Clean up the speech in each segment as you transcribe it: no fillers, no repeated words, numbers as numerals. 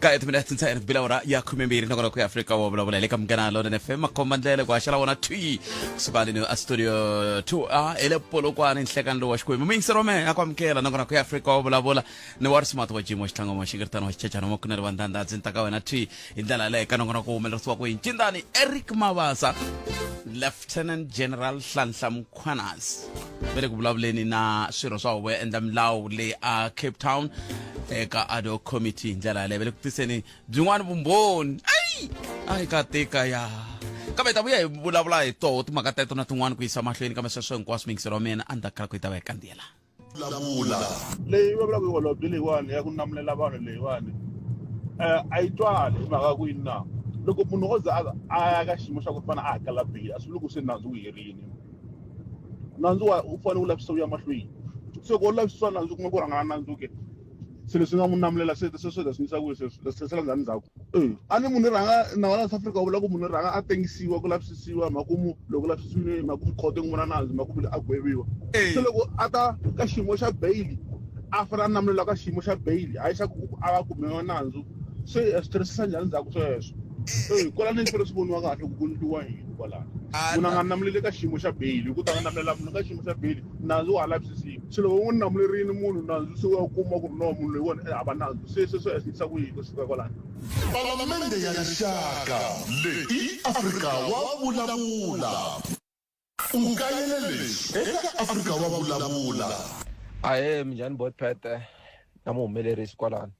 ka mina tsintsa bila ora ya khumembiri nakona ku Africa wa bula le ka mgana lo ne FM makomandlele kwa shala wona twi subali no studio 2 ele polo kwa ni nhlekan lo wa xikwembu mingiserome akwamkela nakona ku Africa wa bula ne war smart wa jimo xitlango ma xingirtana wa xichachana mo kunela vandanda dzinta ka wena twi indlela le ka nakona ku humelerisiwa ku incindani Eric Mabasa Lieutenant General Hlanhla Mkhwanazi bele ku vulavuleni na swirho swa we endla milawu le a Cape Town eka ado committee ndlela le bele ku tiseni byin'wana vumbhoni ai ka teka ya kambe ta vuya hi vulavula hi to timhaka teto na tin'wana ku yisa mahlweni kambe sweswo hinkwaswo mingisero mina a ndzi kala ku yi ta va yi kandziyela leyi va vulaka holobye leyiwani ya ku namulela vanhu leyiwani a yi twali hi mhaka ku yini na loko munhu o za a ya ka xiyimo xa ku fana a hakela bili a swi vuli ku se nandzu wu herini nandzu u fanele u lavisisa u ya mahlweni se loko u lavisisa nandzu kuma ku rhangana nandzu ke se leswi nga mu namulela se leswi ku sesela ndzhaku ndzhaku a ni munhu rhanga na wala South Africa u vula ku munhu rhanga a tengisiwa ku lavisisiwa makumu loko lavisisiwile makumu khoto n'wana nandzu makumu a gweviwa se loko a ta ka xiyimo xa bail a fana namulela ka xiyimo xa bail a yi xa ku a va kumiwa nandzu se switirhisisa njhani ndzhaku sweswo kwala ni swi voniwa kahle ku endliwa yini kwalano munhu a nga namuleli ka xiyimo xa bail ku ta nga namulela munhu ka xiyimo xa bail nandzu wa ha lavisisiwa se loko u n'wi namulerini munhu nandzu se wa kuma ku ri no munhu loyiwani a va nandzu se sweswo ehlisa ku yini kusuka kwalano Palamende ya rixaka leyi Afrika wa vulavula ungayele leswi eka Afrika wa vulavula ahe minjhani botpete na muhumelerisi kwalano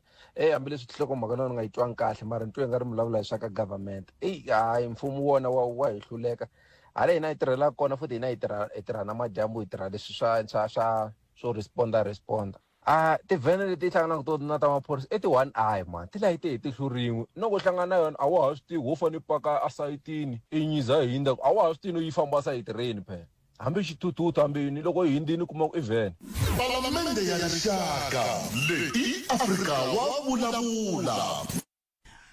hambileswi tinhlokomhaka na nga yi twangi kahle mara ntwe nga ri vulavula hi swa ka government hayi mfumo wona wa hi hluleka hala hina hi tirhela kona futhi hina hi tirha na madyambu hi tirha leswi swo responda tivhene leti hlanganaka to na ta maphorisa ti 1 eye man ti layi ti hlurin'we loko hlangana na yona a wa ha swi tivi wo fane paka asayitini i nyiza hi hindza a wa ha swi tivi no yi famba sayitireni phela hambi xithuthuthu hambi yini loko hi hindzini kuma ku i vhene Palamende ya rixaka leyi Afrika wa vulavula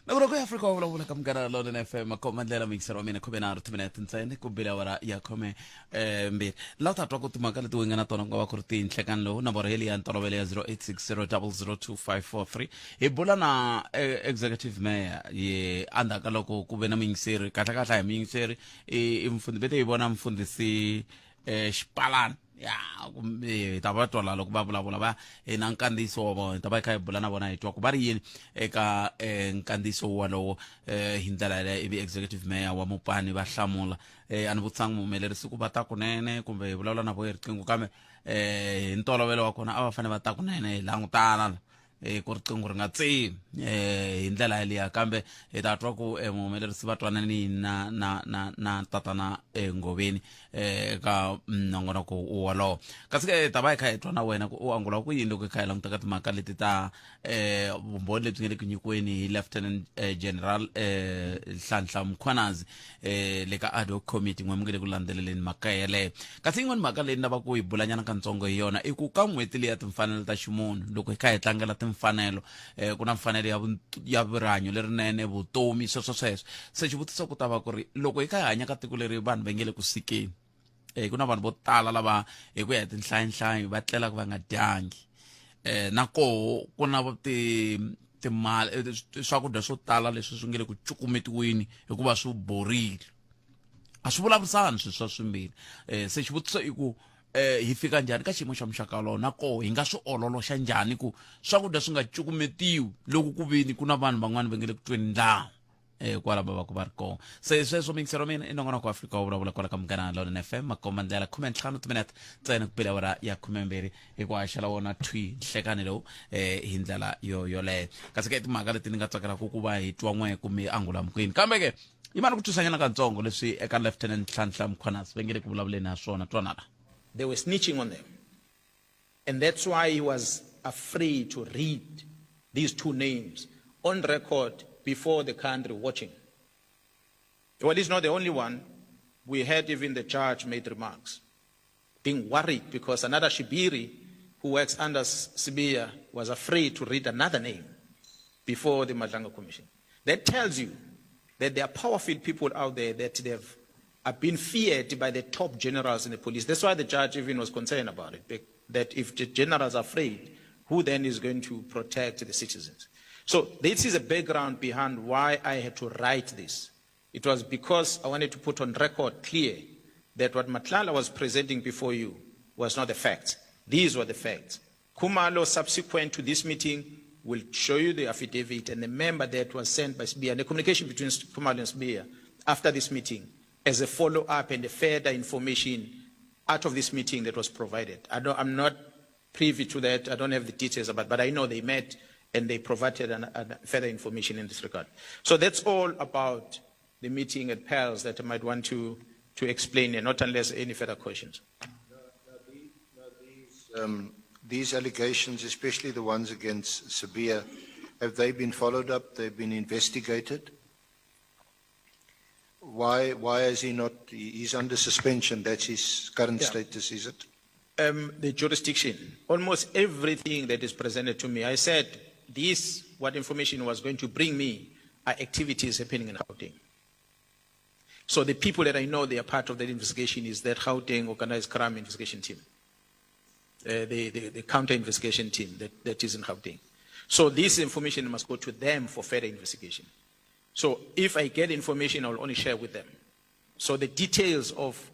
nakona ku Africa wa vulavula ka mgana lo na FM makomandlela mingisero mina khume na 30 minutes ntsena ku bila wara ya khome mbili la ta twa ku timhaka leti wenga na tona ku va ku ri tinhlekani lo namboro heli ya ntolovelo ya 0860002543 hi bula na executive mayor ye andaka loko ku ve na mingiseri kahle hi mingiseri i mfundi bete hi vona mfundhisi Xipalani ya ta va twala loko va vulavula va na nkandziyiso wa vona ta va kha hi bula na vona hi twa ku va ri yini eka nkandziyiso walowo hi ndlela leyi ivi executive mayor wa Mopani va hlamula a ni vutsangi muhumelerisi ku va ta kunene kumbe hi vulavula na vo hi riqingho kambe hi ntolovelo wa kona a va fanele va ta kunene hi langutana ku riqingho ri nga tsimi hi ndlela yaliya kambe hi ta twa ku muhumelerisi va twanani na tatana Ngoveni ka nongonoko walowo kasi ke ta va hi kha hi twa na wena ku u angula ku yini loko hi kha hi languta ka timhaka leti ta vumbhoni lebyi nga le ku nyikiweni hi Lieutenant General Hlanhla Mkhwanazi le ka ad hoc committee n'we mi nge le ku landzeleleni mhaka yeleyo kasi yin'wana mhaka leyi ni lava ku hi bulanyana kantsongo hi yona i ku ka n'hweti leyi ya timfanelo ta ximunhu loko hi kha hi tlangela timfanelo ku na mfanelo ya rihanyo lerinene vutomi sweswo se xivutiso ku ta va ku ri loko hi kha hi hanya ka tiko leri vanhu va nge le ku sikeni ku na vanhu vo tala lava hi ku ya hi tinhlayihlayi va tlelaka va nga dyangi na koho ku na timali swakudya swo tala leswi swi nge le ku cukumetiweni hikuva swi borile a swi vulavurisani swa swimbirhi se xivutiso i ku hi fika njhani ka xiyimo xa muxaka wolowo na koho hi nga swi ololoxa njhani ku swakudya swi nga cukumetiwi loko ku veni ku na vanhu van'wana va nge le ku tweni ndlawu kwala va ku va ri kona se sweswo mingisero mina i nongonoko wa Africa wa vulavula kwala ka mgana lo FM makomandlela 15 minutes ntsena ku bila wara ya 12 hi ku haxela wona twi nhlekani lowu hi ndlela yoleyo kasi ke timhaka leti ni nga tsakela ku va hi twa n'we kumbe angula mkwini kambe ke yimana ku twisanyana kantsongo leswi eka Lieutenant Hlanhla Mkhwanazi va nge le ku vulavuleni na swona twanana. They were snitching on them. And that's why he was afraid to read these two names on record before the country watching. Well, he's not the only one. We heard even the judge made remarks, being worried because another Shibiri who works under Sibia was afraid to read another name before the Madlanga Commission. That tells you that there are powerful people out there that they've are being feared by the top generals in the police. That's why the judge even was concerned about it, that if the generals are afraid, who then is going to protect the citizens? So this is a background behind why I had to write this. It was because I wanted to put on record clear that what Matlala was presenting before you was not the facts. These were the facts. Khumalo, subsequent to this meeting, will show you the affidavit and the member that was sent by SBIA and the communication between Khumalo and SBIA after this meeting as a follow-up and a further information out of this meeting that was provided. I'm not privy to that. I don't have the details about, but I know they met and they provided further information in this regard. So that's all about the meeting at PALS that I might want to explain, and not unless any further questions. These allegations, especially the ones against Sabia, have they been followed up? They've been investigated? Why is he not? He's under suspension. That's his current status, is it? The jurisdiction, almost everything that is presented to me, I said what information was going to bring me are activities happening in Gauteng. So the people that I know they are part of that investigation is that Gauteng organized crime investigation team, the counter investigation team that is in Gauteng. So this information must go to them for further investigation. So if I get information, I will only share with them. So the details of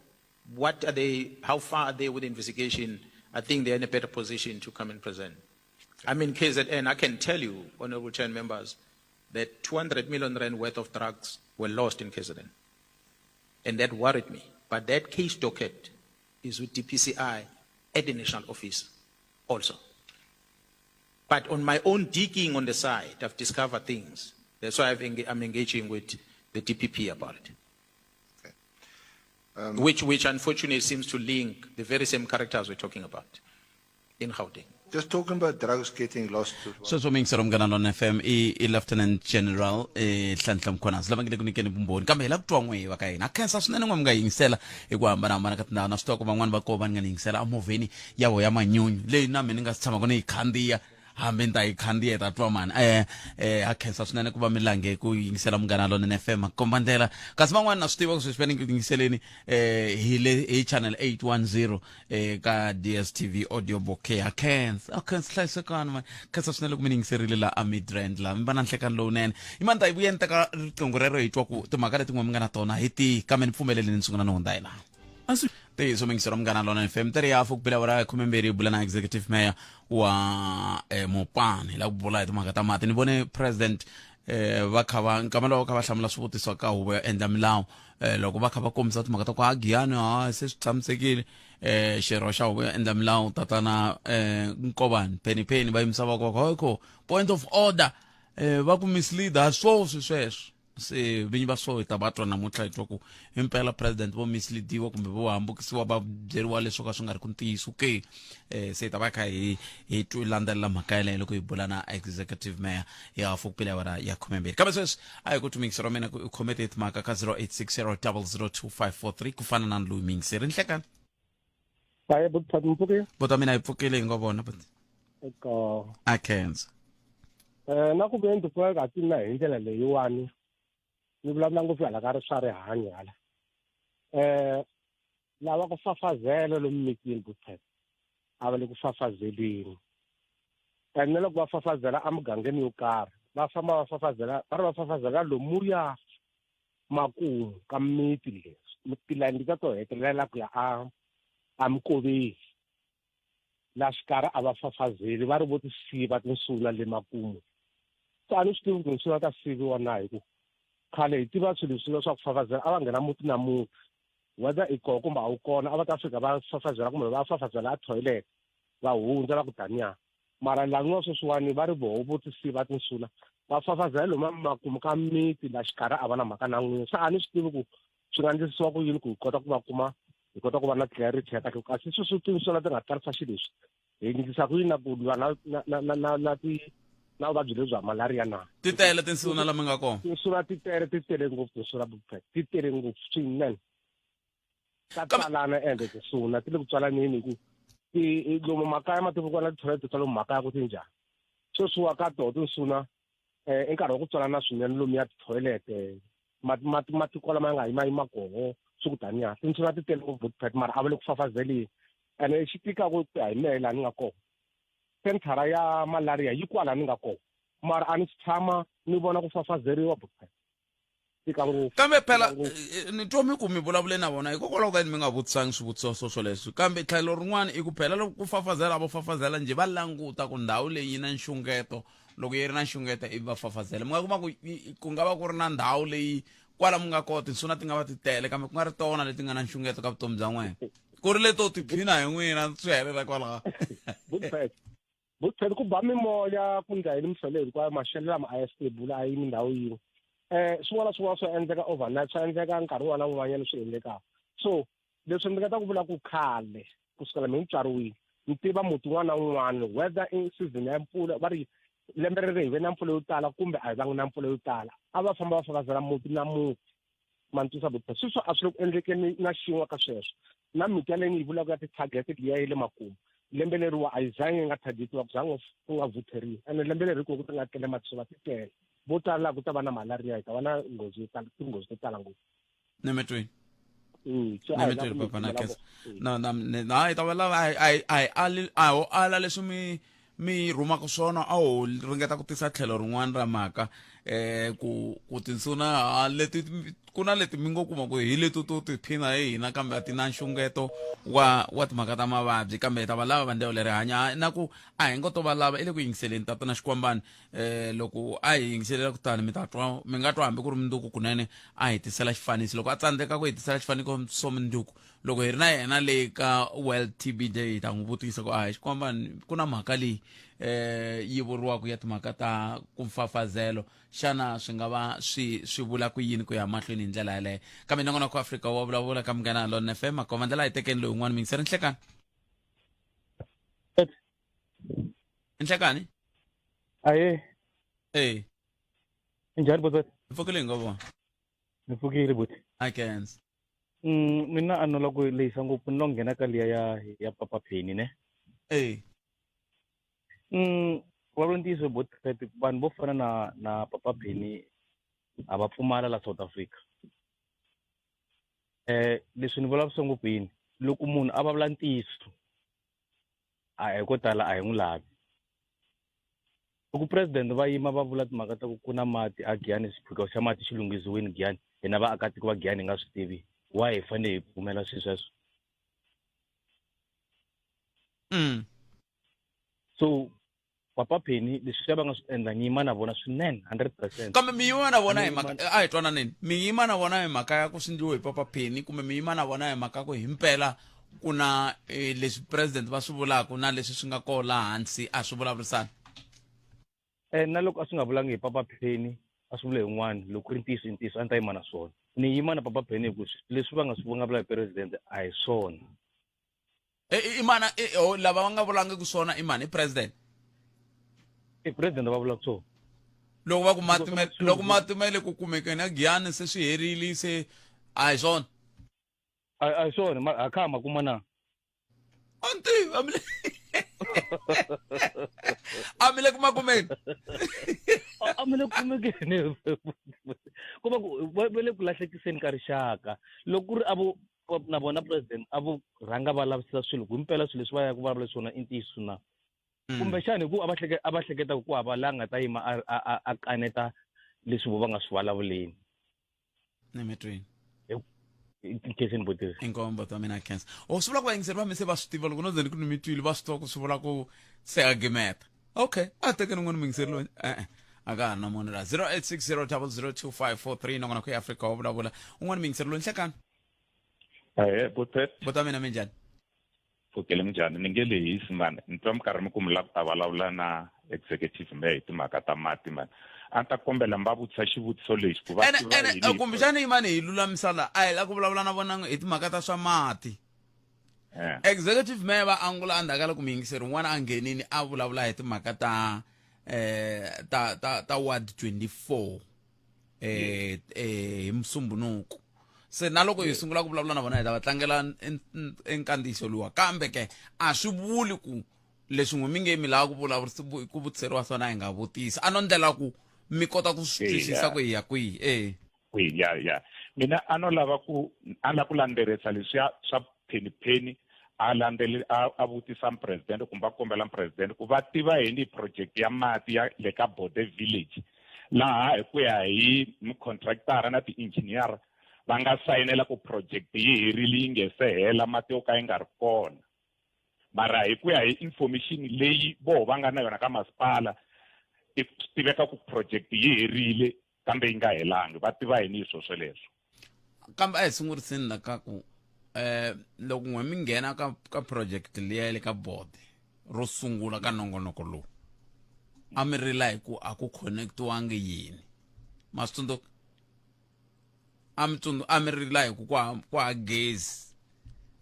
what are they, how far are they with the investigation, I think they're in a better position to come and present. I'm in KZN, I can tell you, Honorable Chair members, that 200 million rand worth of drugs were lost in KZN. And that worried me. But that case docket is with DPCI at the national office also. But on my own digging on the side, I've discovered things. That's why I'm engaging with the DPP about it. Okay. Which unfortunately seems to link the very same characters we're talking about in Gauteng. Just talking about drugs getting lost. So mingisero mngana lona FM I Lieutenant General Hlanhla Mkhwanazi lava ngile kunikeni vumbhoni kambe hi la kutwa n'wehi wa ka hina khensa swinene n'we mi nga yingisela hi ku hambanahambana ka tindhawu na switoko van'wani va koho va ni nga ni yingisela amovheni ya vo ya manyunyu leyi na mina ni nga si tshama ni yi khandziya hambi ni ta yi khandziya hi ta twa mani ha khensa swinene ku va mi lange ku yingisela munghana lona FM a komba ndlela kasi van'wani na swi tiva ku sweswi va ni yingiseleni hi channel 810 ka DSTV audio bouquet ha khensa hlayisekani mani khensa swinene ku mi ni yingiserile la a Midrand la mi va na nhlekani lowunene i mani ta yi vuya ni teka riqingho rero hi twa ku timhaka leti n'we mi nga na tona hi tihi kambe ni pfumeleleni ni sungula ni hundza hi laha so mingisero mngana lona FM tari ya fuk bila wara kumemberi bula na executive mayor wa Mopane la kubula ito makata mati ni bone president va khava nkamelo va khava hlamula swivutiso ka huvo ya endla milawu loko va khava kombisa timhaka ku agiyani se swi tshamisekile xirho xa huvo ya endla milawu tatana Nkobani Penny va yimisa va ko point of order va ku misleader sweswo se vinyi va swo ta va twa namuntlha hi twa ku impela president vo misleadiwa kumbe vo hambukisiwa va byeriwa leswo ka swi nga ri ku ntiyiso ke se ta va kha hi twi landzelela mhaka yaleyo loko hi bula na executive mayor ya fukupila wara ya 12 kambe sweswi a hi ku tumingisero mina ku khomete timhaka ka 0860002543 ku fana na loyi mingiseri nhlekani baye buthampuke bota mina hi pfukile ngobona but eka I can't na ku be ndipfuka ka tina hi ndlela leyiwani ni vulavula ngopfu hala ka swa rihanyo hala lava ku fafazela lomu mitini buthet a va le ku fafazeleni ene loko va fafazela a mugangeni yo karhi va famba va fafazela va ri va fafazela lomuya makumu ka miti leswi tilandi ta to hetelela ku ya a Mkoveni la xikarhi a va fafazeli va ri vo ti siva tinsula le makumu so a ni swi tivi ku tinsula ta siviwa na hi ku khale hi tiva swilo leswi swa ku fafazela a va nghena muti na muti whether i koho kumbe a wu kona a va ta fika va fafazela kumbe va fafazela a toilet va hundza va ku taniya mara lan'wa sweswiwani va ri voho vo ti siva tinsula va fafazela lomu makumu ka miti la xikarhi a va na mhaka na n'wini se a ni swi tivi ku swi nga endlisiwa ku yini ku hi kota ku va kuma hi kota ku va na clarity ya kahle kasi sweswi tinsula ti nga tarisa xilo leswi hi endlisa ku yini na ku lwa na vuvabyi lebyi bya malaria na ti tele tinsuna lama nga kona tinsuna ti tele ngopfu tinsuna ti tele ngopfu swinene ta talana ende tinsuna ti le ku tswalaneni hi ku lomu makaya matiko kona ti-toilet ta lomu makaya ku ti njhani sweswiwa ka toho tinsuna i nkarhi wa ku tswalana swinene lomu ya ti-toilet matiko lama ya nga yima koho swi ku taniya tinsuna ti tele ngopfu butpet mara a va le ku fafazeleni ene xi tika ku hi mehe laha ni nga kona senthara ya malaria yi kwala ni nga kona mara a ni si tshama ni vona ku fafazeriwa buphela tika ngopfu kambe phela ni twa mi ku mi vulavule na vona hikokwalaho ka mi nga vutisangi swivutiso swo leswi kambe tlhelo rin'wana i ku phela loko ku fafazela vo fafazela njhe va languta ku ndhawu leyi na nxungeto loko yi ri na nxungeto ivi va fafazela mi nga kuma ku nga va ku ri na ndhawu leyi kwala mu nga kona tinsuna ti nga va ti tele kambe ku nga ri tona leti nga na nxungeto ka vutomi bya n'wina ku ri leto tiphina hi n'wina swi helela kwalaha buphela ku ba mimoya ku nga yini misele hinkwayo maxelo lama a ya stable a yimi ndhawu yin'we swin'wana swo endleka overnight swa endleka nkarhi wun'wana na wun'wanyana swi endlekaka so leswi ndzi nga ta ku vula ku khale kusukela mi tswariwile mi tiva muti wun'wana na wun'wana whether in season ya mpfula va ri lembe ri hi ve na mpfula yo tala kumbe a hi vangi na mpfula yo tala a va famba va fafazela muti na muti mantwisa buphela sweswo a swi le ku endlekeni na xin'we ka sweswo na miti yaleyi ni yi vulaka ya ti-target liya yi le makumu lembe leriwa a yi zangi yi nga targetiwa ku zangi ku nga vutheriwa ene lembe leri ku ti nga tele matisova ti tele vo tala laha ku ta va na malaria hi ta va na tinghozi to tala ngopfu nemetweni nemetweni papa na kesa na hi ta va lava a ho ala leswi mi rhumaka swona a ho ringeta ku tisa tlhelo rin'wana ra mhaka ku tinsuna leti ku na leti mi ngo kuma ku hi leti to tiphina hi hina kambe a ti na nxungeto wa timhaka ta mavabyi kambe hi ta va lava va ndewo leri hanya na ku a hi ngo to va lava i le ku yingiseleni tata na xikwambani loko a hi yingiselela kutani mi nga twa hambi ku ri munduku kunene a hi tisela xifaniso loko a tsandzeka ku hi tisela xifaniso so munduku loko hi ri na yena le ka World TB Day hi ta n'wi vutisa ku a hi xikwambani ku na mhaka leyi yi vuriwaka ya timhaka ta ku mfafazelo xana swi nga va swi vula ku yini ku ya mahlweni hi ndlela yaleyo kambe nongonoko wa Afrika wa vulavula ka Munghana Lona FM akoma ndlela hi tekeni loyi un'wana mingiseri nhlekani nhlekani aye njhani bosati ni pfukile ngopfu ni pfukile buti akens mina a no la ku lehisa ngopfu ni lo nghena ka liya ya Papa Penny ne wa ntiyiso buti vanhu vo fana na Papa Penny a va pfumala la South Africa leswi ni vulavisa ngopfu yini loko munhu a vulavula ntiyiso a hi ko tala a hi n'wi lavi loko president va yima va vula timhaka ta ku ku na mati a Giyani xiphiqo xa mati xi lunghisiwini Giyani hina vaakatiko va Giyani hi nga swi tivi why hi fanele hi pfumela swilo sweswo so Papa Penny leswi va nga swi endla ni yima na vona swinene 100%. kambe mi yima na vona hi mhaka a hi twananeni mi yima na vona hi mhaka ya ku swi endliwe hi Papa Penny kumbe mi yima na vona hi mhaka ku himpela ku na leswi president va swi vulaka na leswi swi nga koho laha hansi a swi vulavurisana na loko a swi nga vulangi hi Papa Penny a swi vula hin'wana loko ri ntiyiso i ntiyiso a ni ta yima na swona ni yima na Papa Penny hikuva leswi va nga swi vulavula hi president a hi swona imana lava va nga vulangi ku swona i mani i president president va vula so loko va ku loko matimele ku kumekeni ya Giyani se swi herile se a hi swona a hi swona a kha ma kuma na anti amile kuma kumeni amile kumekeni kuma va le ku lahlekiseni ka rixaka loko ku ri avo na vona president avo rhanga va lavisisa swilo ku impela swilo leswi va ya ku vulavula swona i ntiyiso na kumbe xana hi ku a va hleketa ku hava la nga ta yima a kaneta leswi vo va nga swi vulavuleni nemetweni nkeseni botisi inkombo ta mina khensa swi vula ku vayingiseri va mi se va swi tiva loko no zeni ku ni mi twile va swi tiva ku swi vula ku se argumenta okay a tekeni n'wini mingiseri loyi a ka ha ri na munhu la 0860002543 nongonoko ya Afrika wa vulavula un'wana mingiseri loyi nhlekani bota mina minjhani pfukele njhani ni nge lehisi mani ni twa mi karhi mi ku mi lava ku ta vulavula na executive mayor hi timhaka ta mati mani a ni ta kombela mi va vutisa xivutiso lexi ku va kumbexani yimani hi lulamisa la a hi la ku vulavula na vona hi timhaka ta swa mati executive mayor va angula andzhaku ka loko muyingiseri un'wana a nghenini a vulavula hi timhaka ta ward 24 hi Musumbunuku se na loko hi sungula ku vulavula na vona hi ta va tlangela enkandziyiso luwa kambe ke a swi vuli ku leswi n'wi mi nge mi lava ku vutiseriwa swona hi nga vutisi a no ndlela ku mi kota ku swi twisisa ku hi ya kwihi ya mina a no lava ku landzelerisa leswiya swa Penny a landzeli a vutisa president kumbe a kombela president ku va tiva yini project ya mati ya le ka Bode village laha hi ku ya hi contractor na ti-engineer va nga sayinela ku project yi herile yi nge se hela mati yo ka yi nga ri kona mara hi ku ya hi information leyi voho va nga na yona ka masipala i tiveka ku project yi herile kambe yi nga helangi va tiva yini hi swo sweleswo kambe a hi sunguriseni la ka ku loko n'we mi nghena ka project liya le ka Bode ro sungula ka nongonoko lowu a mi rila hi ku a ku connectiwangi yini masitsundzuka a mi rila hi ku kwa gezi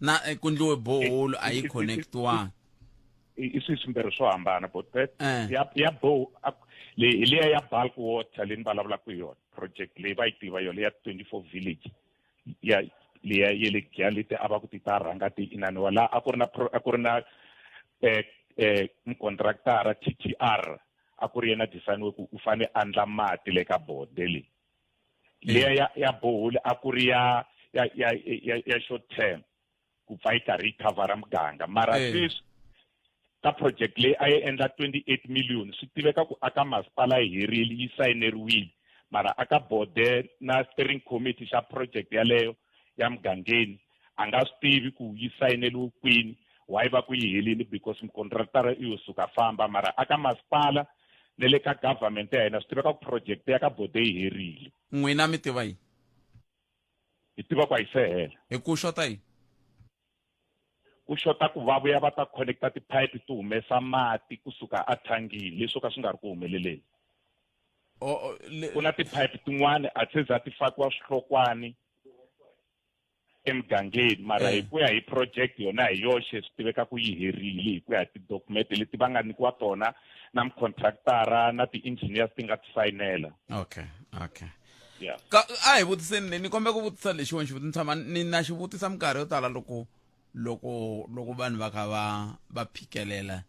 na ku ndliwe boholo a yi connectiwangi i swimbirhi swo hambana but ya bow liya ya bulk water leyi ni vulavulaka hi yona project leyi va yi tiva yona ya 24 village ya liya ye le kya leti a va ku ti ta rhanga ti inaniwa la a ku ri na contractor TTR a ku ri yena design ku u fane andla mati le ka Bode leyi liya ya bohole a ku ri ya short term ku pfa yi karhi yi cover muganga mara sweswi ka project leyi a yi endla 28 million swi tiveka ku aka masipala yi herile yi sayineriwile mara aka Bode na steering committee xa project yaleyo ya mugangeni a nga swi tivi ku yi sayineliwe kwini why va ku yi helini because contractor i yo suka famba mara aka masipala ne le ka government ya hina swi tiveka ku project ya ka Bode yi herile n'wina mi tiva yini hi tiva ku a yi se hela hi ku xota yini ku xota ku va vuya va ta connecta tipipe to humesa mati kusuka athangini leswo ka swi nga ri ku humeleleni ku na tipipe tin'wana a se za ti fakiwa swihlokwani emugangeni mara hi ku ya hi project yona hi yoxe swi tiveka ku yi herile hi ku ya hi tidokumente leti va nga nyikiwa tona na mucontractora na ti-engineers ti nga ti sayinela okay yeah a hi vutiseni ni kombela ku vutisa lexiwani xivutiso tshama ni na xi vutisa minkarhi yo tala loko vanhu va kha va phikelela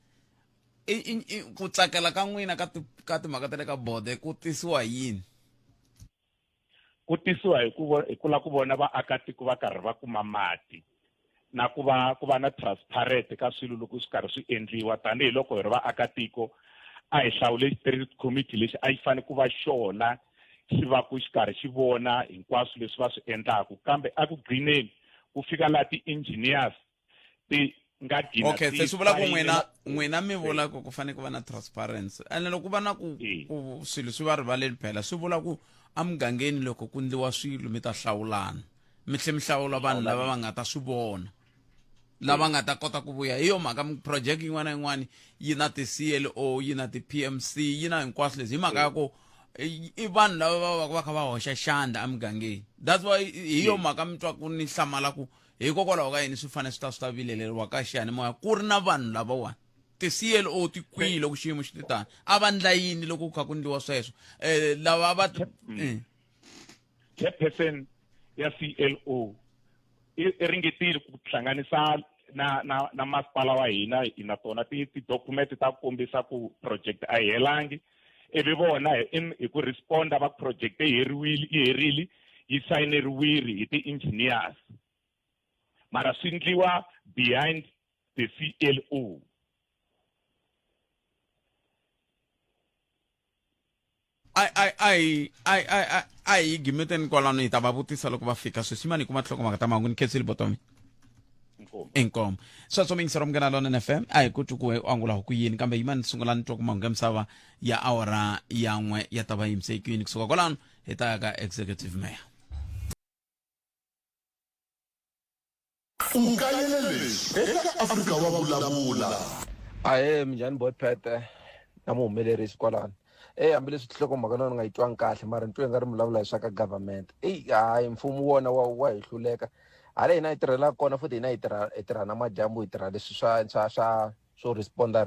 ku tsakela ka n'wina ka timhaka ta le ka Bode ku tisiwa yini ku tisiwa hi ku la ku vona vaakatiko va karhi va kuma mati na ku va na transparent ka swilo loko swi karhi swi endliwa tanihiloko hi ri vaakatiko a hi hlawule steering committee lexi a yi fanele ku va xona xi va ku xi karhi xi vona hinkwaswo leswi va swi endlaku kambe a ku gqineni ku fika laha ti-engineers ti nga gina okay se swi vula ku n'wina mi vula ku fanele ku va na transparency ene loko ku va na ku swilo swi va rivaleni phela swi vula ku amugangeni loko ku ndliwa swilo mi ta hlawulana mi tlhe mi hlawula vanhu lava va nga ta swi vona lava nga ta kota ku vuya hi yo mhaka project yin'wana na yin'wana yi na ti-CLO yi na ti-PMC yi na hinkwaswo leswi hi mhaka ya ku i vanhu lava va kha va hoxa xandla amugangeni that's why hi yo mhaka mi twa ku ni hlamala ku hikokwalaho ka yini swi fanele swi ta vileleriwa ka xiyanimoya ku ri na vanhu lavawani ti-CLO ti kwile loko xiyimo xi titani a va ndla yini loko ku kha ku ndliwa sweswo lava va chairperson ya CLO i ringetile ku hlanganisa na masipala wa hina hi na tona ti-document ta kombisa ku project a yi helangi ivi vona hi ku responda va project yi herile yi sayineriwile hi ti-engineers mara swi ndliwa behind the CLO ai gimeteni kwalano hi ta va vutisa loko va fika sweswi mani kuma tlhoko mhaka ta mahungu ni khensile botomi inkomo sweswo mingisero mungena lona FM a hi koti ku angula ku yini kambe yima ni sungula ni twa ku mahungu ya misava ya awara yan'we ya ta va yimisekini kusuka kwalano hi ta ya ka executive mayor ungayelelesi eka Afrika wa vulavula ahe minjhani botpete na muhumelerisi kwalano hambileswi tinhlokomhaka na ni nga yi twangi kahle mara ni twe nga ri mi vulavula hi swa ka government hayi mfumo wona wa hi hluleka hala hina hi tirhelaka kona futhi hina hi tirha na madyambu hi tirha leswi swo responda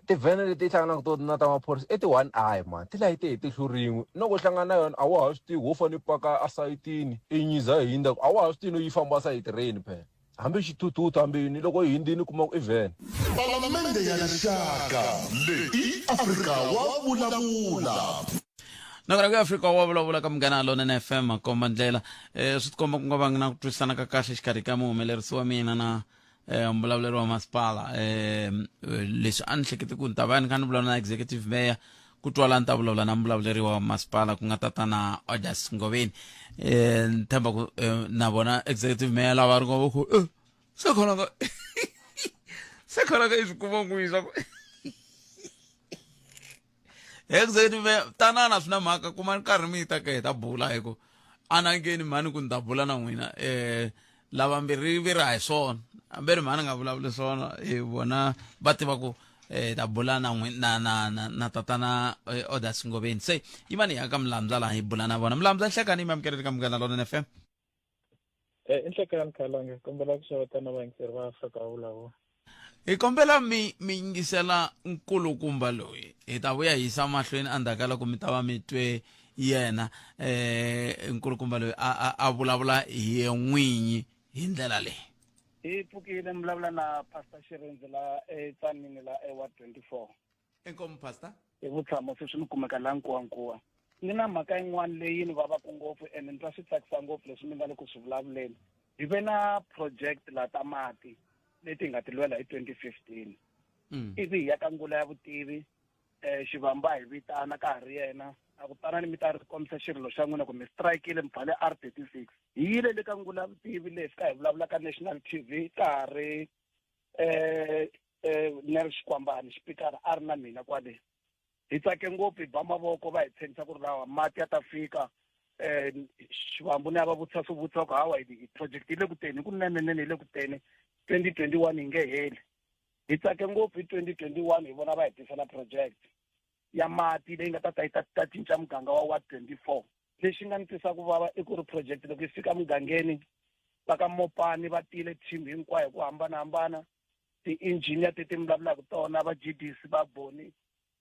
tivhene leti hi hlanganaka to na ta maphorisa i ti-one eye man ti lahi ti hlurin'we loko hlangana na yona a wa ha swi tivi wo fane paka asayitini i nyiza hi hindza a wa ha swi tivi no yi famba asayitireni phela hambi xithuthuthu hambi yini loko hi hindzini kuma ku i vhene palamende ya rixaka leyi Afrika wa vulavula nakona ka Afrika wa vulavula ka Munghana Lonene FM komba ndlela swi tikomba ku nga va na ku twisisana ka kahle xikarhi ka muhumelerisi wa mina mbulavuleri wa masipala leswi a ni hlekete ku ni ta va ni kha ni vulavula na executive mayor ku twala ni ta vulavula na mbulavuleri wa masipala ku nga tatana Odas Ngobeni ni tshemba ku na vona executive mayor lava ri ngo ku se khona ka izikumo ngwisa ku executive mayor tanana swi na mhaka kuma nkarhi mi ta ka hi ta bula hi ku anangeni mhani ku ni ta bula na n'wina lava mbirhi vi ri hi swona amberi mhani nga vulavuli swona hi vona va tiva ku ta bula na tatana Odas Ngobeni se yimani ya ka Mlamza laha hi bula na vona Mlamza hlekani mi amukeleli ka Munghana Lonene FM inhlekani Khalange kombela ku xavetana vayingiseri va Afrika Wulawo hi kombela mi yingisela nkulukumba loyi hi ta vuya hisa mahlweni endzhaku ka loko mi ta va mi twe yena nkulukumba loyi a vulavula hi n'winyi hi ndlela leyi hi pfukile mi vulavula na Pastor Shirenzi la eTsanini la eWard 24 enkomo pastor hi vutshamo se swi ni kumeka la nkuwankuwa ni na mhaka yin'wana leyi ni vavaku ngopfu ene ni twa swi tsakisa ngopfu leswi mi nga le ku swi vulavuleni hi ve na project la ta mati leti hi nga ti lwela hi 2015 ivi hi ya ka ngula ya vutivi xivamba hi vitana ka ha ri yena a ku tana ni mi ta ri kombisa xirilo xa n'wina ku mi strikeile mi phale R36 hi yile le ka ngula ya vutivi leswi ka hi vulavula ka national TV ka ha ri Nel Xikwambani xipikara a ri na mina kwale hi tsake ngopfu hi ba mavoko va hi tshembisa ku ri lawa mati ya ta fika xivambu ni ya va vutisa swivutiso ku hawa hi project yi le kuteni kunenenene hi le kuteni 2021 hi nge heli hi tsake ngopfu hi 2021 hi vona va hi tisela project ya mati leyi nga ta cinca muganga wa Ward 24 lexi nga ni tisa ku vava i ku ri project loko yi fika mugangeni va ka Mopani va tile team hinkwayo ku hambanahambana ti-engineer ti mi vulavulaka tona va GDC va Boni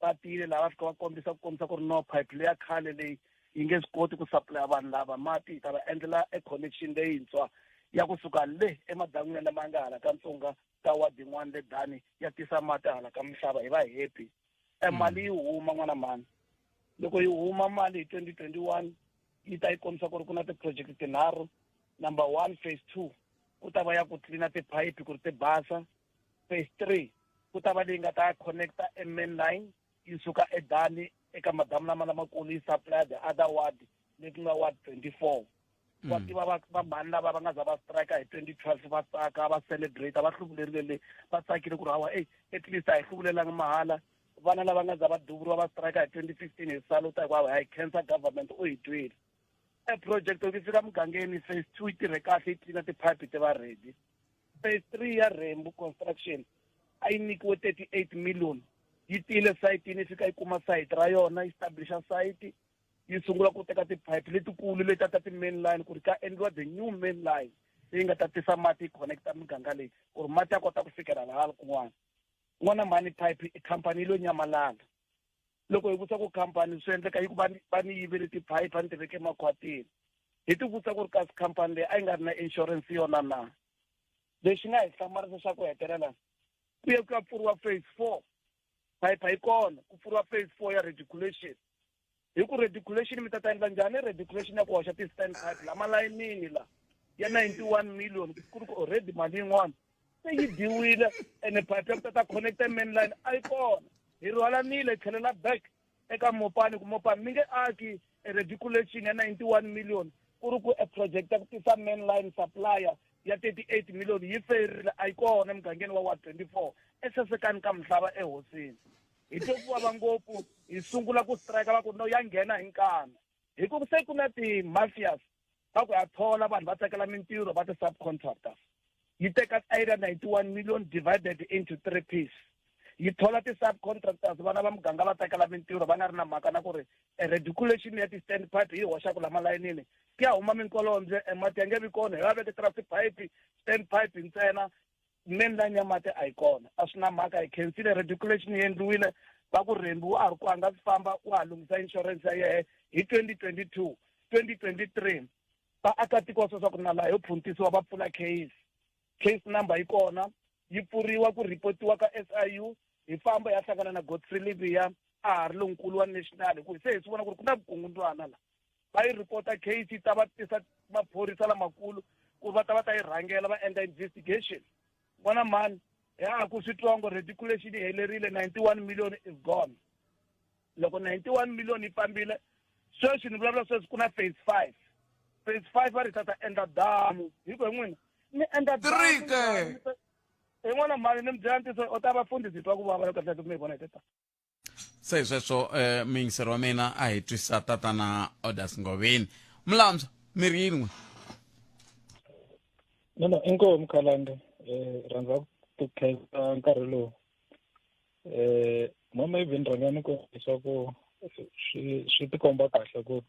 va tile laha va fika va kombisa ku ri no pipe leya khale leyi yi nge swi koti ku supply vanhu lava mati hi ta va endlela e connection leyintshwa ya kusuka le emadan'wini lama nga hala ka Ntsonga ka ward yin'wana le Dani ya tisa mati hala ka Mhlava hi va happy mali yi huma n'wana mani loko yi huma mali hi 2021 yi ta yi kombisa ku ri ku na ti-project tinharhu number 1 phase 2 ku ta va ya ku cleana tiphayiphi ku ri ti basa phase 3 ku ta va leyi nga ta connecta e main line yi suka eDani eka madamu lamakulu yi supply the other ward leti nga Ward 24 va tiva va mani lava va nga za va strike hi 2012 va tsaka va celebrate va hluvulerile va tsakile ku ri hawa at least a hi hluvulelangi mahala vana lava nga za va duvuriwa va strike hi 2015 hi saluta hikuva hi cancer government u hi twile project loko yi fika mugangeni phase 2 yi tirhe kahle yi tlina tiphayiphi ti va ready phase 3 ya Rainbow Construction a yi nyikiwe 38 million yi tile sayitini yi fika yi kuma site ra yona yi establisha site yi sungula ku teka tiphayiphi letikulu leti ta ti-main line ku ri ka endliwa the new main line leyi nga ta tisa mati yi connecta miganga leyi ku ri mati ya kota ku fikela laha kun'wana n'wana mani pipe i khampani yi lo nyamalala loko hi vutisa ku khampani swi endleka yi ku va ni yivele tiphayiphi a ni ti veke makhwatini hi ti vutisa ku ri kasi khampani leyi a yi nga ri na insurance yona na lexi nga hi hlamarisa xa ku hetelela ku ye ku ya pfuriwa phase 4 phayiphi yi kona ku pfuriwa phase 4 ya rediculation hi ku rediculation mi ta endla njhani rediculation ya ku hoxa ti-stand pipe la malayinini la ya 91 million ku ri ku already mali yin'wana se yi diwile ene pipe ya ku ta connecta main line a yi kona hi rhwalanile hi tlhelela back eka Mopani ku Mopani mi nge aki rediculation ya 91 million ku ri ku e project ya ku tisa main line supplier ya 38 million yi ferile a yi kona emugangeni wa Ward 24 esesekani ka Mhlava ehosini hi twe ku vava ngopfu hi sungula ku strike va ku no ya nghena hi nkana hi ku se ku na ti-mafias va ku ya thola vanhu va tekela mintirho va ti-subcontractors yi teka area 91 million divided into 3 piece yi thola ti-subcontractors vana va muganga va tekela mintirho va nga ri na mhaka na ku ri rediculation ya ti-stand pipe yi hoxaku la malayinini ku ya huma minkolobye mati ya nge vi kona hi va veke traffic pipe stand pipe ntsena main line ya mati a yi kona a swi na mhaka hi khensile rediculation yi endliwile va ku Rainbow a ri ku a nga si famba u ha lunghisa insurance ya yehe hi 2022 2023 vaakatiko sweswa ku na laha yo phuntisiwa va pfula case number yi kona yi pfuriwa ku ripotiwa ka SIU hi famba ya hlangana na Godfrey Livia a ha ri lonkulu wa national ku se hi swi vona ku ri ku na vukungundwana la va yi report case ta va tisa maphorisa lamakulu ku va ta yi rhangela va endla investigation vona mani ya ku swi twa ngo reticulation yi helerile 91 million is gone loko 91 million yi fambile sweswi ni vulavula sweswi ku na phase 5 va ri tata endla damu hiko n'wina ni endla Trike n'wana mali ni mi byela ntiso u ta vafundhisi twa ku vava loko hlaya mi vona hi teta se sweswo mingisero wa mina a hi twisa tatana Odas Ngoveni Mlamza miri yin'we no inkomu Khalanga rhandza ku khensa nkarhi lowu mama even rhangani ku leswaku swi tikomba kahle ku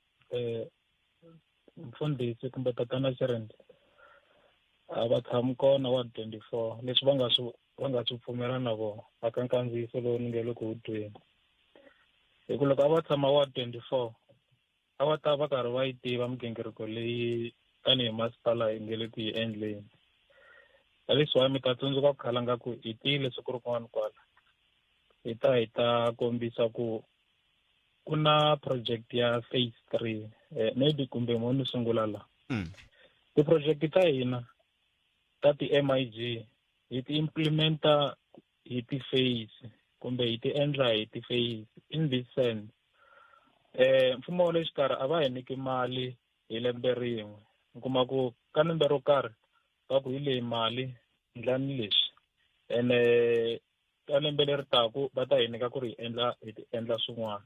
mfundhisi kumbe tatana Shirende a va tshami kona wa 24 leswi va nga swi pfumela na vona aka nkandziyiso lowu ni nge le ku wu tweni hi ku loko a va tshama wa 24 a va ta va karhi va yi tiva migingiriko leyi tanihi masipala hi nge le ku yi endleni leswi wa mi ta tsundzuka ku Khalanga ku hi tile siku rin'wana kwala hi ta kombisa ku ku na project ya phase 3 maybe kumbe mo ni sungula la ti-project ta hina ta ti-MIG hi ti implementa hi ti-phase kumbe hi ti endla hi ti-phase in this sense mfumo wa le xikarhi a va hi nyiki mali hi lembe rin'we mi kuma ku ka lembe ro karhi va ku hi leyi mali ndlani leswi ene ka lembe leri taku va ta hi nyika ku ri hi endla swin'wana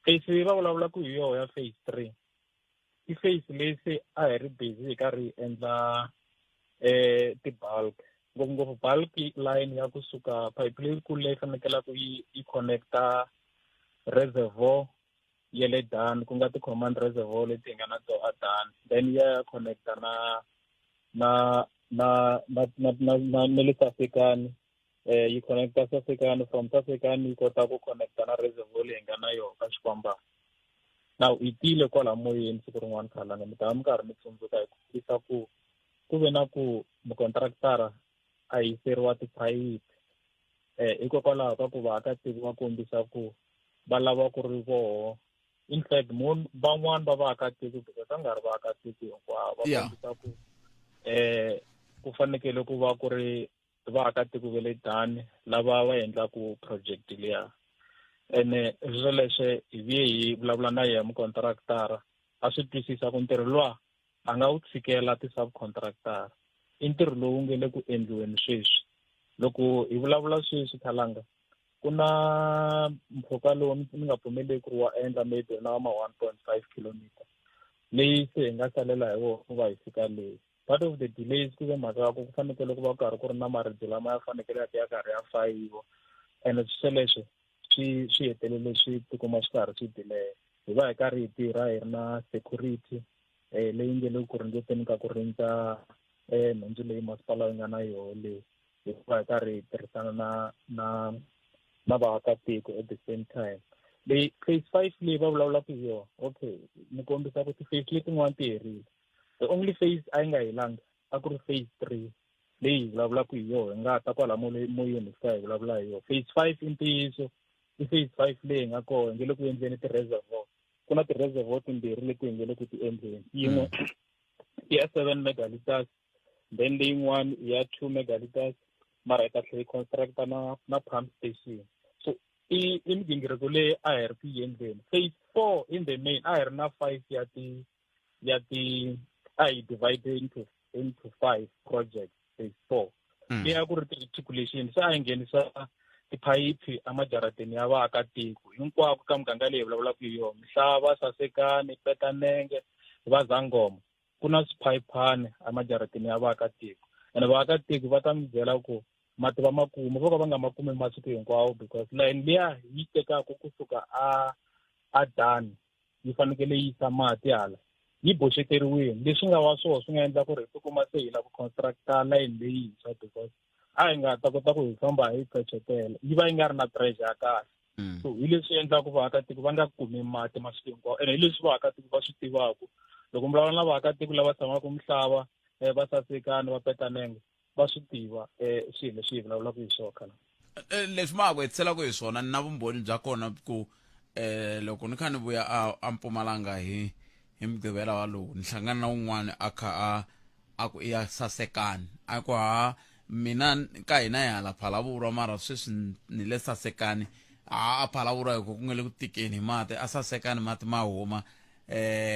phase va vulavula ku hi yoho ya phase 3 i phase leyi se a hi ri busy hi karhi hi endla ti-bulk ngopfungopfu bulk line ya kusuka pipe leyikulu leyi fanekelaka yi connecta reservoir ya le Dan ku nga ti-command reservoir leti hi nga na to a Dan then ya connecta na le Sasekani yi connecta Sasekani from Sasekani yi kota ku connecta na reservoir leyi hi nga na yona ka Xikwambana now hi tile kwala moyeni siku rin'wana Khalanga mi ta va mi karhi mi tsundzuka hi ku tisa ku ku ve na ku mukontraktara a yiseriwa tiphayiphi hikokwalaho ka ku vaakatiko va kombisa ku va lava ku ri voho in fact van'wani va vaakatiko because a nga ri vaakatiko hinkwavo va kombisa ku ku fanekele ku va ku ri vaakatiko ve le Dan lava va endlaku project liya ene swilo leswi hi vuye hi vulavula na yena mukontraktara a swi twisisa ku ntirho luwa a nga wu tshikela ti-subcontractor i ntirho lowu nge le ku endliweni sweswi loko hi vulavula sweswi Khalanga ku na mpfhuka lowu ni nga pfumeleki ku ri wa endla maybe na ma 1.5 kilometer leyi se hi nga salela hi wona ku va hi fika leyi part of the delays ku ve mhaka ya ku fanekele ku va karhi ku ri na maribye lama ya fanekelaka ya karhi ya fayiwa ene sweleswo swi hetelele swi tikuma swi karhi swi delay hi va hi karhi hi tirha hi ri na security leyi nge le ku ringeteni ka ku rindza nhundzu leyi masipala yi nga na yoho leyi hi va hi karhi hi tirhisana na vaakatiko at the same time leyi phase 5 leyi va vulavulaka hi yona okay ni kombisa ku ti-phase letin'wana ti herile the only phase a yi nga helanga a ku ri phase 3 leyi hi vulavulaka hi yona hi nga ta kwala moyeni hi fika hi vulavula hi yona phase 5 i ntiyiso i phase 5 leyi hi nga koho hi nge le ku endleni ti-reservoir ku na ti-reservoir timbirhi leti hi nge le ku ti endleni yin'we i ya 7 megaliters then leyin'wana i ya 2 megaliters mara hi ta tlhela hi constructa na pump station so i migingiriko leyi a hi ri ku yi endleni phase 4 in the main a hi ri na 5 ya ti a hi divide into 5 projects phase 4 leyi a ku ri ti-reticulation se a hi nghenisa tiphayiphi amajarateni ya vaakatiko hinkwako ka muganga leyi hi vulavulaka hi yona Mhlava Sasekani Petanenge Vazangoma ku na swiphayiphani amajarateni ya vaakatiko ene vaakatiko va ta mi byela ku mati va makuma vo ka va nga makumi masiku hinkwawo because line liya yi tekaka kusuka a Dan yi fanekele yi yisa mati hala yi boxeteriwile leswi nga wa swona swi nga endla ku ri hi tikuma se hi lava ku constructa line leyintshwa because a hi nga ta kota ku hi famba hi pecetela yi va yi nga ri na pressure ya kahle so hi leswi endlaka vaakatiko va nga kumi mati masiku hinkwawo ene hi leswi vaakatiko va swi tivaka loko mi vulavula na vaakatiko lava tshamaka Mhlava va Sasekani va Petanenge va swi tiva swilo leswi hi vulavulaka hi swona kana leswi ma ha ku hetiselaku hi swona ni na vumbhoni bya kona ku loko ni kha ni vuya a Mpumalanga hi mugqivela walowu ni hlangana na un'wana a kha a ku i ya Sasekani a ku mina ka hina hi hala Phalaborwa mara sweswi ni le Sasekani a Phalaborwa ku nga le ku tikeni mati a Sasekani mati ma huma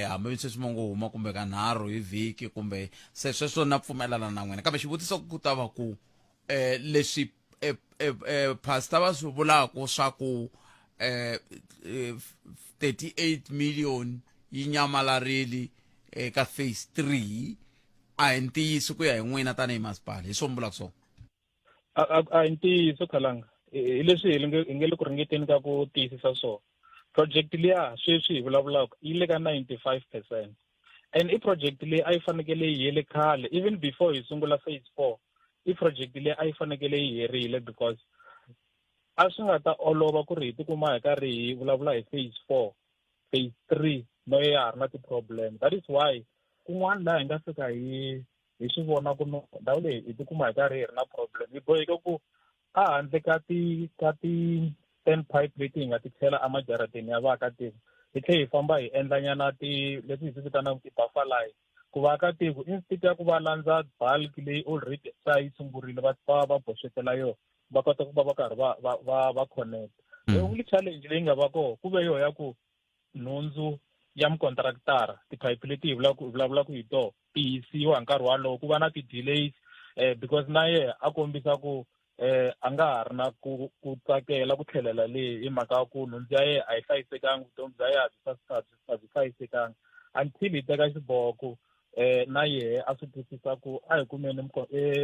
hambi sweswi mo ngo huma kumbe ka 3 hi vhiki kumbe se sweswo na pfumelana na n'wina kambe xivutiso ku ta va ku leswi pastor va swi vulaka swa ku 38 million yi nyamalarile eka phase 3 a hi ntiyiso ku ya hi n'wina tanihi masipala hi swona vulaka swona a hi ntiyiso Khalanga hi leswi hi nge le ku ringeteni ka ku tiyisisa swona project liya sweswi hi vulavulaka yi le ka 95% and i project leyi a yi fanekele yi hele khale even before hi sungula phase 4 i project leyi a yi fanekele yi herile because a swi nga ta olova ku ri hi tikuma hi karhi hi vulavula hi phase 4 phase 3 no ya ha ri na ti-problem. That is why kun'wana laha hi nga fika hi swi vona ku ndhawu leyi hi tikuma hi karhi hi ri na problem hi boheke ku a handle ka ti 10 pipe leti hi nga ti chela emajarateni ya vaakatiko hi tlhela hi famba hi endlanyana leti hi swi vitanaka ti-buffer line ku vaakatiko instead ya ku va landza bulk leyi already sa yi sungurile va boxetela yona va kota ku va va karhi va connect. Only challenge leyi nga va kona ku ve yona ya ku nhundzu ya mukontraktara tiphayiphi leti hi vulavulaka hi tona ti yisiwa hi nkarhi walowo ku va na ti-delays because na ye a kombisa ku a nga ha ri na ku tsakela ku tlhelela leyi hi mhaka ku nhundzu ya yena a yi hlayisekanga vutomi bya yena a byi hlayisekanga until hi teka xiboho ku na yehe a swi twisisa ku a hi kumeni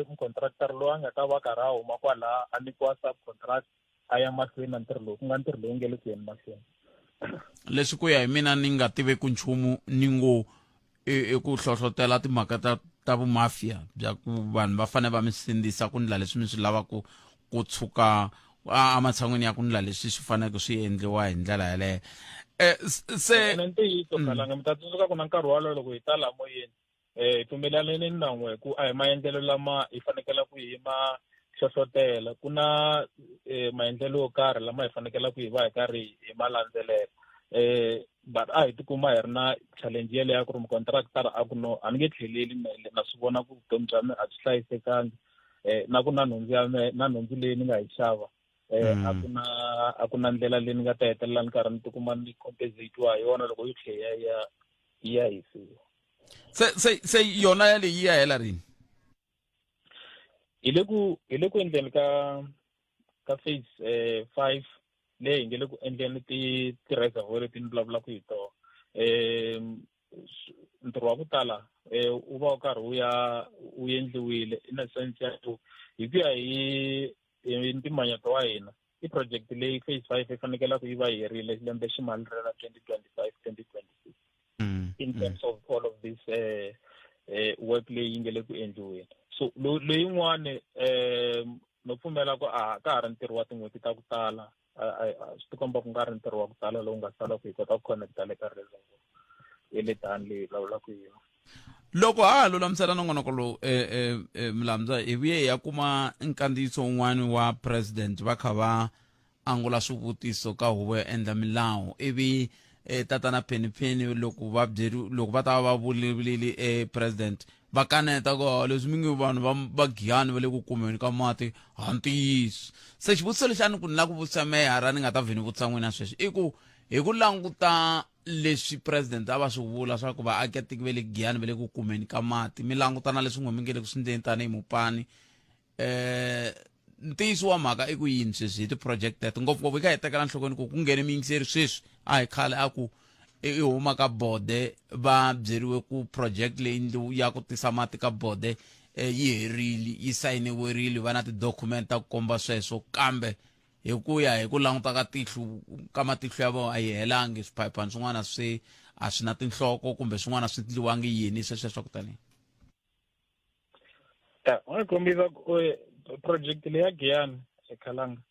mukontraktara loyi a nga ta va karhi a huma kwalaha a nyikiwa subcontract a ya mahlweni na ntirho lowu ku nga ntirho lowu nge le ku yeni mahlweni. leswi ku ya hi mina ni nga tiveki nchumu ni ngo ku hlohlotela timhaka ta vumafia bya ku vanhu va fanele va mi sindzisa ku ndla leswi mi swi lavaka ku tshuka ematshan'wini ya ku ndla leswi swi faneleke swi endliwa hi ndlela yaleyo. Se ntiyiso Khalanga mi ta tsundzuka ku na nkarhi walowo loko hi ta laha moyeni hi pfumelelane na n'we ku a hi maendlelo lama hi fanekela ku hi ma hlohlotela ku na maendlelo yo karhi lama hi fanekela ku hi va hi karhi hi ma landzelela but a hi tikuma hi ri na challenge yeleyo ya ku ri mukontraktara a ku no a ni nge tlheleli na swi vona ku vutomi bya mina a byi hlayisekangi na ku na nhundzu leyi ni nga yi xava a ku na ndlela leyi ni nga ta hetelela ni karhi ni tikuma ni compensate-iwa hi yona loko yi tlhela yi ya hisiwa. se yona ya leyi yi ya hela rini? hi le ku endleni ka phase 5 leyi hi nge le ku endleni ti-reservoir leti ni vulavulaka hi tona ntirho wa ku tala wu va wu karhi wu endliwile in a sense ya ku hi ku ya hi mpimanyeto wa hina i project leyi phase 5 yi fanekela ku yi va herile lembe ximali ra 2025-2026 in terms of all of this work leyi yi nge le ku endliweni. So leyin'wani no pfumela ku ka ha ri ntirho wa tin'hweti ta ku tala swi tikomba ku nga ri ntirho wa ku tala lowu nga sala ku hi kota ku connecta le ka reservoir ya le tani leyi vulavulaka hi yona. loko ha lulamisela nongonoko lowu Mlamza hi vuye hi ya kuma nkandziyiso wun'wani wa president va kha va angula swivutiso ka huvo ya endla milawu ivi tatana Phenipheni loko va ta va vulavulile president va kaneta ku leswi mi nge vanhu va Giyani va le ku kumeni ka mati hantiyiso. Se xivutiso lexi a ni ku ni la ku vutisa meyara ni nga ta vhini vutisa n'wina sweswi i ku hi ku languta leswi president a va swi vula swa ku vaakatiko va le Giyani va le ku kumeni ka mati mi langutana leswi n'we mi nge le ku swi endleni tanihi mupani ntiyiso wa mhaka i ku yini sweswi hi ti-project teto ngopfungopfu hi ka hi tekela nhlokweni ku nghene miyingiseri sweswi a hi khale a ku i huma ka bode va byeriwe ku project leyi ya ku tisa mati ka bode yi herile yi sayiniwerile va na ti-document ta ku komba sweswo kambe hi ku ya hi ku languta ka matihlo ya vona a yi helangi swiphayiphani swin'wana a swi na tinhloko kumbe swin'wana swi endliwangi yini sweswo swa ku tanihi. Wa kombisa project leyi ya Giyani Khalanga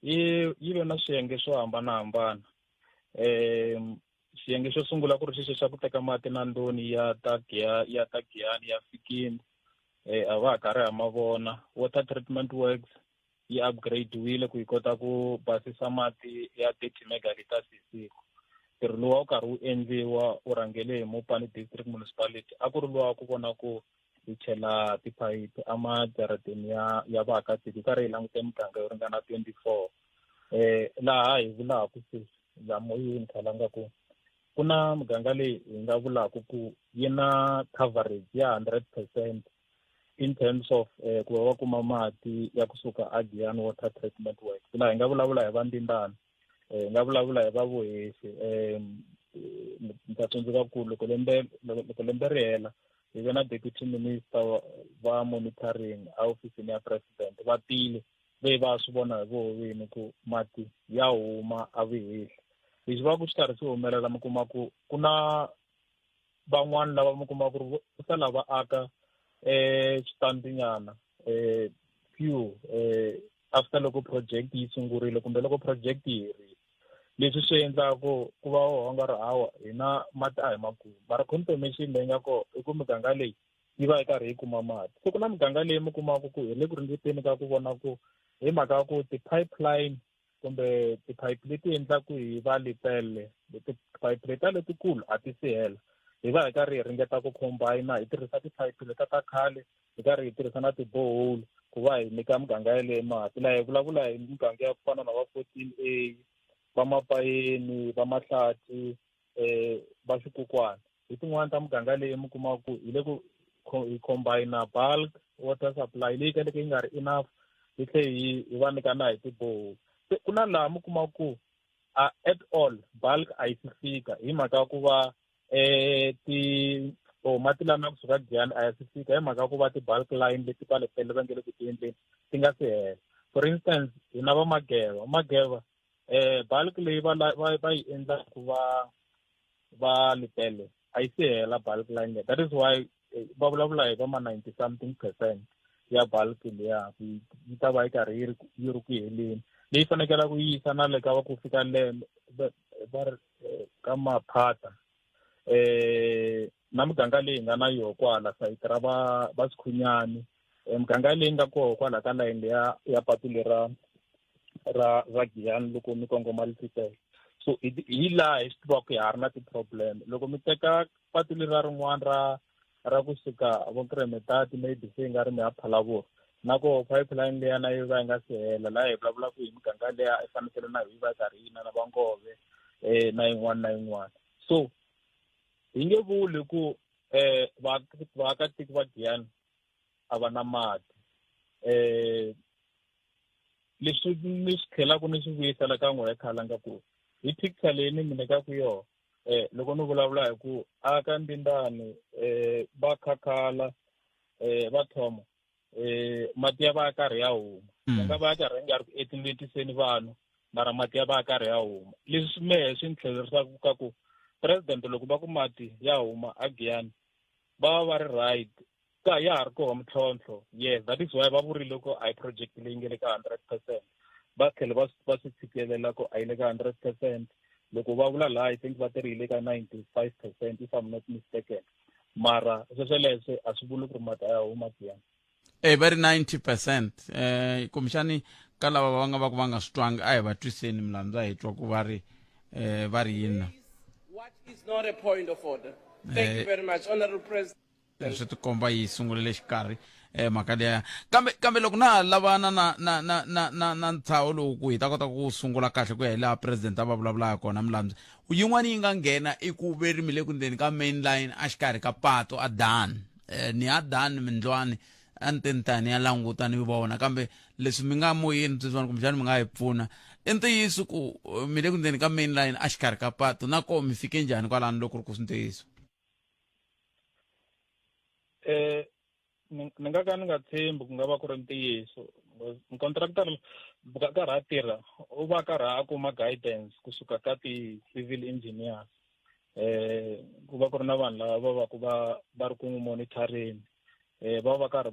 yi ve na swiyenge swo hambanahambana. Xiyenge xo sungula ku ri xexo xa ku teka mati na ndoni ya ta Giyani ya fikini a va ha karhi ha mavona. Water treatment works yi upgrade-wile ku yi kota ku basisa mati ya 30 megaliters hi siku. Ntirho lowu wu karhi wu endliwa wu rhangele hi Mopani District Municipality a ku ri lowa ku vona ku hi chela tiphayiphi amajarateni ya vaakatiko karhi hi langute miganga yo ringana 24 laha hi vulaka la moyeni khalanga ku na miganga leyi hi nga vulaka ku yi na coverage ya 100% in terms of ku va kuma mati ya kusuka Giyani water treatment work laha hi nga vulavula hi Vandindana hi nga vulavula hi Vavuhesi ni ta tsundzuka ku loko lembe ri hela hi ve na deputy minister va monitoring office ya president va tile va swi vona hi vovini ku mati ya huma a Vuhesi leswi va ku swi karhi swi humelela mi kuma ku na van'wana lava mi kuma ku ri ku ta lava aka xitandinyana few after loko project yi sungurile kumbe loko project yi herile leswi swi endlaka ku va va nga ri hawa hina mati a hi makulu mara confirmation leyi nga koho i ku miganga leyi yi va yi karhi yi kuma mati se ku na miganga leyi mi kumaka ku hi le ku ringeteni ka ku vona ku hi mhaka ya ku ti-pipeline kumbe tiphayiphi leti endlaku hi va Lepelle tiphayiphi leta letikulu a ti si hela hi va hi karhi hi ringeta ku combine hi tirhisa tiphayiphi leta ta khale hi karhi hi tirhisa na ti-borehole ku va hi nyika miganga yaleyo mati laha hi vulavula hi miganga ya ku fana na va 14A va Mapayeni va Mahlati va Xikukwana hi tin'wana ta miganga leyi mi kumaka ku hi le ku hi combine bulk water supply leyi kaleke yi nga ri enough hi tlhe hi va nyika na hi ti-borehole ku na laha mi kuma ku at all bulk a yi si fika hi mhaka ku va mati lama kusuka Giyani a ya si fika hi mhaka ku va ti-bulk line leti va Lepelle va nge le ku tiendleni ti nga si hela for instance hi na va Mageva bulk leyi va yi endla ku va Lepelle a yi si hela bulk line that is why va vulavula hi va ma 90 something percent ya bulk leya yi ta va yi karhi yi ri ku heleni leyi fanekela ku yisa na le ka va ku fika lembe va ri ka Maphata na miganga leyi nga na yoho kwala sayiti ra va Sikhunyani miganga leyi nga koho kwala ka layini ya patu lera ra Giyani loko mi kongoma Lesitele so hi laha hi swi tivaka hi hari na ti-problem loko mi teka patu lera rin'wana ra kusuka vo Kremetati maybe se yi nga ri mi ya Phalavoro na koho pipeline leya na yi va yi nga si hela laha hi vulavulaka hi miganga leya i fanekele na hi va karhi yi na Vangove na yin'wana so hi nge vuli ku vaakatiko va Giyani a va na mati leswi ni swi tlhelaka ni swi vuyisela ka n'wehe Khalanga ku hi picture leyi ni mi nyikaku yona loko ni vulavula hi ku aka Ndindani va Khakhala va Thoma mati ya va ya karhi ya huma ya nga va ya karhi nga ri ku etinletiseni vanhu mara mati ya va ya karhi ya huma leswi mehe swi ni tlhelerisaka ka ku president loko va ku mati ya huma a Giyani va ri right ka ya ha ri koho mintlhontlho yes that is why va vurile ku a hi project leyi nge le ka 100% va tlhela va swi tshikelela ku a yi le ka 100% loko va vula laha I think va tirhile ka 95% if I'm not mistaken mara swesweleswe a swi vuli ku ri mati a ya huma Giyani va ri 90% kumbexani ka lava va nga va ku va nga swi twanga a hi va twiseni milandzu hi twa ku va ri yini What is not a point of order. Thank you very much, Honorable President. Swi tikomba yi sungulele xikarhi mhaka leya kambe loko na ha lavana na ntshaho lowu ku hi ta kota ku sungula kahle ku ya hi laha president a va vulavula hi kona milandzu yin'wana yi nga nghena i ku verimi le ku ndzeni ka main line a xikarhi ka patu a Dan ni ya Dan Mindlwani a ni teni tani ya languta ni vona kambe leswi mi nga moyeni sweswiwani kumbexani mi nga hi pfuna i ntiyiso ku mi le ku ndzeni ka main line a xikarhi ka patu na koho mi fike njhani kwalani loko ri ku swi ntiyiso ni nga ka ni nga tshembi ku nga va ku ri ntiyiso contractor a karhi a tirha u va karhi a kuma guidance kusuka ka ti-civil engineers ku va ku ri na vanhu lava va va ku va ri ku n'wi monitoring va karhi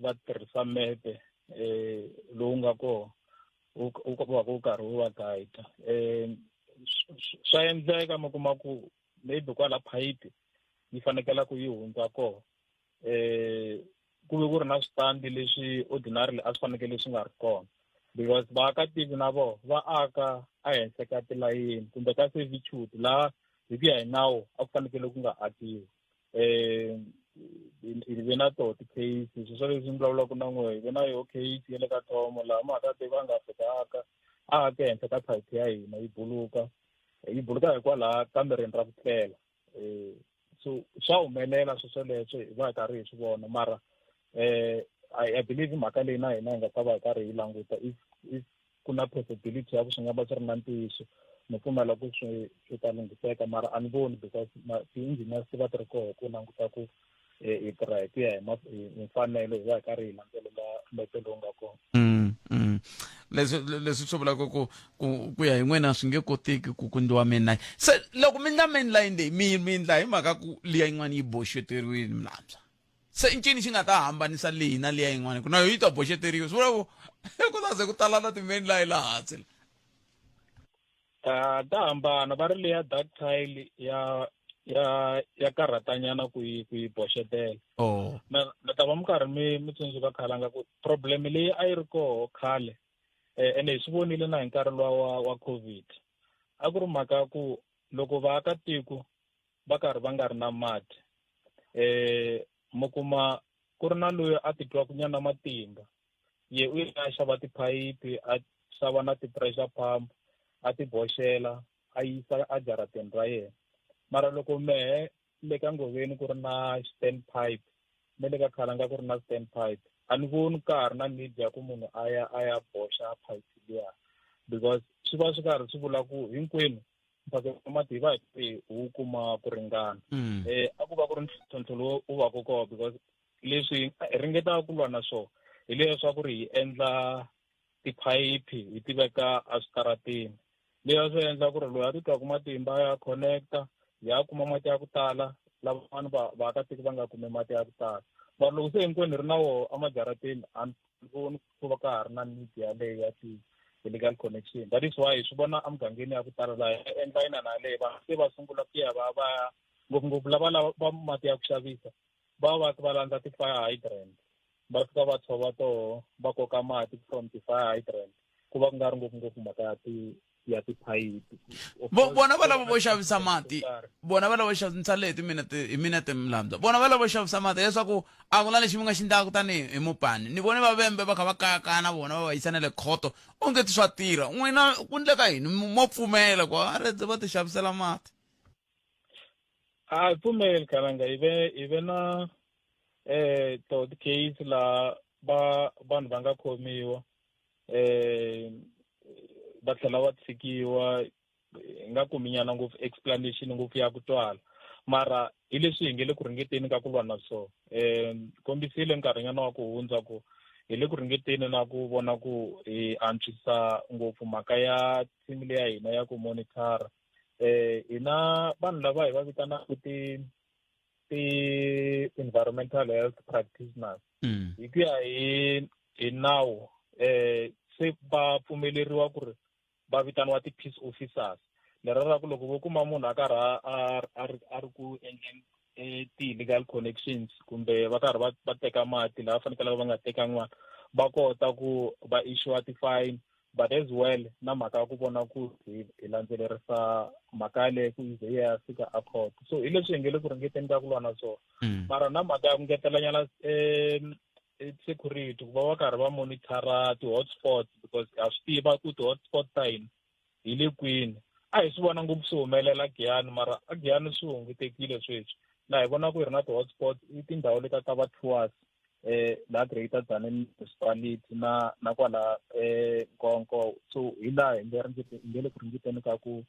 va tirhisa mepe lowu nga koho u va ku karhi wu va guide swa endleka mi kuma ku maybe kwala phayiphi yi fanekela ku yi hundza koho ku ve ku ri na switandi leswi ordinarily a swi fanekele swi nga ri kona because vaakatiko na vona va aka ehenhla ka tilayini kumbe ka servitude laha hi ku ya hi nawu a ku fanekele ku nga akiwi hi ve na toho ti-case sweswo leswi ni vulavulaka na n'we hi ve na yoho case ya le ka thomo laha maakatiko a nga fikaka a ake henhla ka phayiphi ya hina yi buluka hikwalaha kamereni ra ku tlela so swa humelela sweswoleswo hi va hi karhi hi swi vona mara I believe mhaka leyi na hina hi nga ta va hi karhi hi languta if ku na possibility ya ku swi nga va swi ri na ntiyiso ni pfumela ku swi ta lunghiseka mara a ni voni because ti-engineers ti va ti ri koho ku languta ku hi tirha hi ku ya hi mfanelo hi va hi karhi hi landzelela mbete lowu nga kona. leswi swi vulaka ku ya hi n'wina swi nge koteki ku endliwa mainline se loko mi endla mainline leyi mi endla hi mhaka ku liya yin'wana yi boxeteriwile Mlamza se ncini xi nga ta hambanisa leyi na liya yin'wana ku na yo yi ta boxeteriwa swi vula ku ta ze ku tala na ti-mainline laha hansi ta hambana va ri leya ductile ya karhatanyana ku yi boxetela na ta va mi karhi mi tsundzuka khalanga ku problem leyi a yi ri koho khale ene hi swi vonile na hi nkarhi luwa wa COVID a ku ri mhaka ku loko vaakatiko va karhi va nga ri na mati mi kuma ku ri na loyi a titwaka nyana matimba ye u ya xava tiphayiphi a xava na ti-pressure pump a ti boxela a yisa a jarateni ra yena mara loko mehe le ka ngoveni ku ri na stand pipe me le ka khalanga ku ri na stand pipe a ni voni ka ha ri na need ya ku munhu a ya boxa pipe liya because swi va swi karhi swi vula ku hinkwenu mphakelo wa mati hi va hi wu kuma ku ringana a ku va ku ri ntlhontlho lowu wu va ku koho because leswi hi ringetaka ku lwa na swona hi leswaku ri hi endla tiphayiphi hi ti veka a switarateni leyi swi endla ku ri loyi a titwaku matimba ya connecta ya kuma mati ya ku tala lavan'wana vaakatiko va nga kumi mati ya ku tala mara loko se hinkwenu hi ri na woho amajarateni a ni voni ku va ka ha ri na need yaleyo ya ti-illegal connection that is why hi swi vona emugangeni ya ku tala laha hi endla yina na leyi va se va sungula ku ya va ngopfungopfu lava va mati ya ku xavisa va landza ti-fire hydrant va fika va tshova toho va koka mati from ti-fire hydrant ku va ku nga ri ngopfungopfu mhaka ya tiphayiphi bona va lava vo xavisa mati bona va lava xavisa leyi hi minete Mlamza bona va lava vo xavisa mati leswaku a ku na lexi mi nga xi ndlaku tanihi hi mupani ni vone vavembe va kha va kayakaya na vona va va yisa na le khoto onge ti swa tirha n'wina ku ndleka yini mo pfumela ku a redze va ti xavisela mati a hi pfumeli khalanga hi ve na to ti-case laha vanhu va nga khomiwa va tlhela va tshikiwa hi nga kumi nyana ngopfu explanation ngopfu ya ku twala mara hi leswi hi nge le ku ringeteni ka ku lwa na swona kombisile nkarhinyana wa ku hundza ku hi le ku ringeteni na ku vona ku hi antswisa ngopfu mhaka ya team leya hina ya ku monitora hi na vanhu lava hi va vitanaka ti-environmental health practitioners hi ku ya hi nawu se va pfumeleriwa ku ri va vitaniwa ti-peace officers lero ra ku loko vo kuma munhu a karhi a ri ku endleni ti-illegal connections kumbe va karhi va teka mati laha fanekele va nga tekangiwa va kota ku va issue ti-fine but as well na mhaka ya ku vona ku hi landzelerisa mhaka leyi ku ze ya fika a court so hi leswi hi nge le ku ringeteni ka ku lwa na swona mara na mhaka ya ku ngetelanyana security ku va karhi va monitora ti-hotspots because ha swi tiva ku ti-hotspot ta hina hi le kwini a hi swi vona ngopfu swi humelela Giyani mara a Giyani swi hungutekile sweswi laha hi vona ku hi ri na ti-hotspots i tindhawu leta ta va-tours laha Greater Tzaneen municipality na kwala Nkonko so hi laha hi nge le ku ringeteni ka ku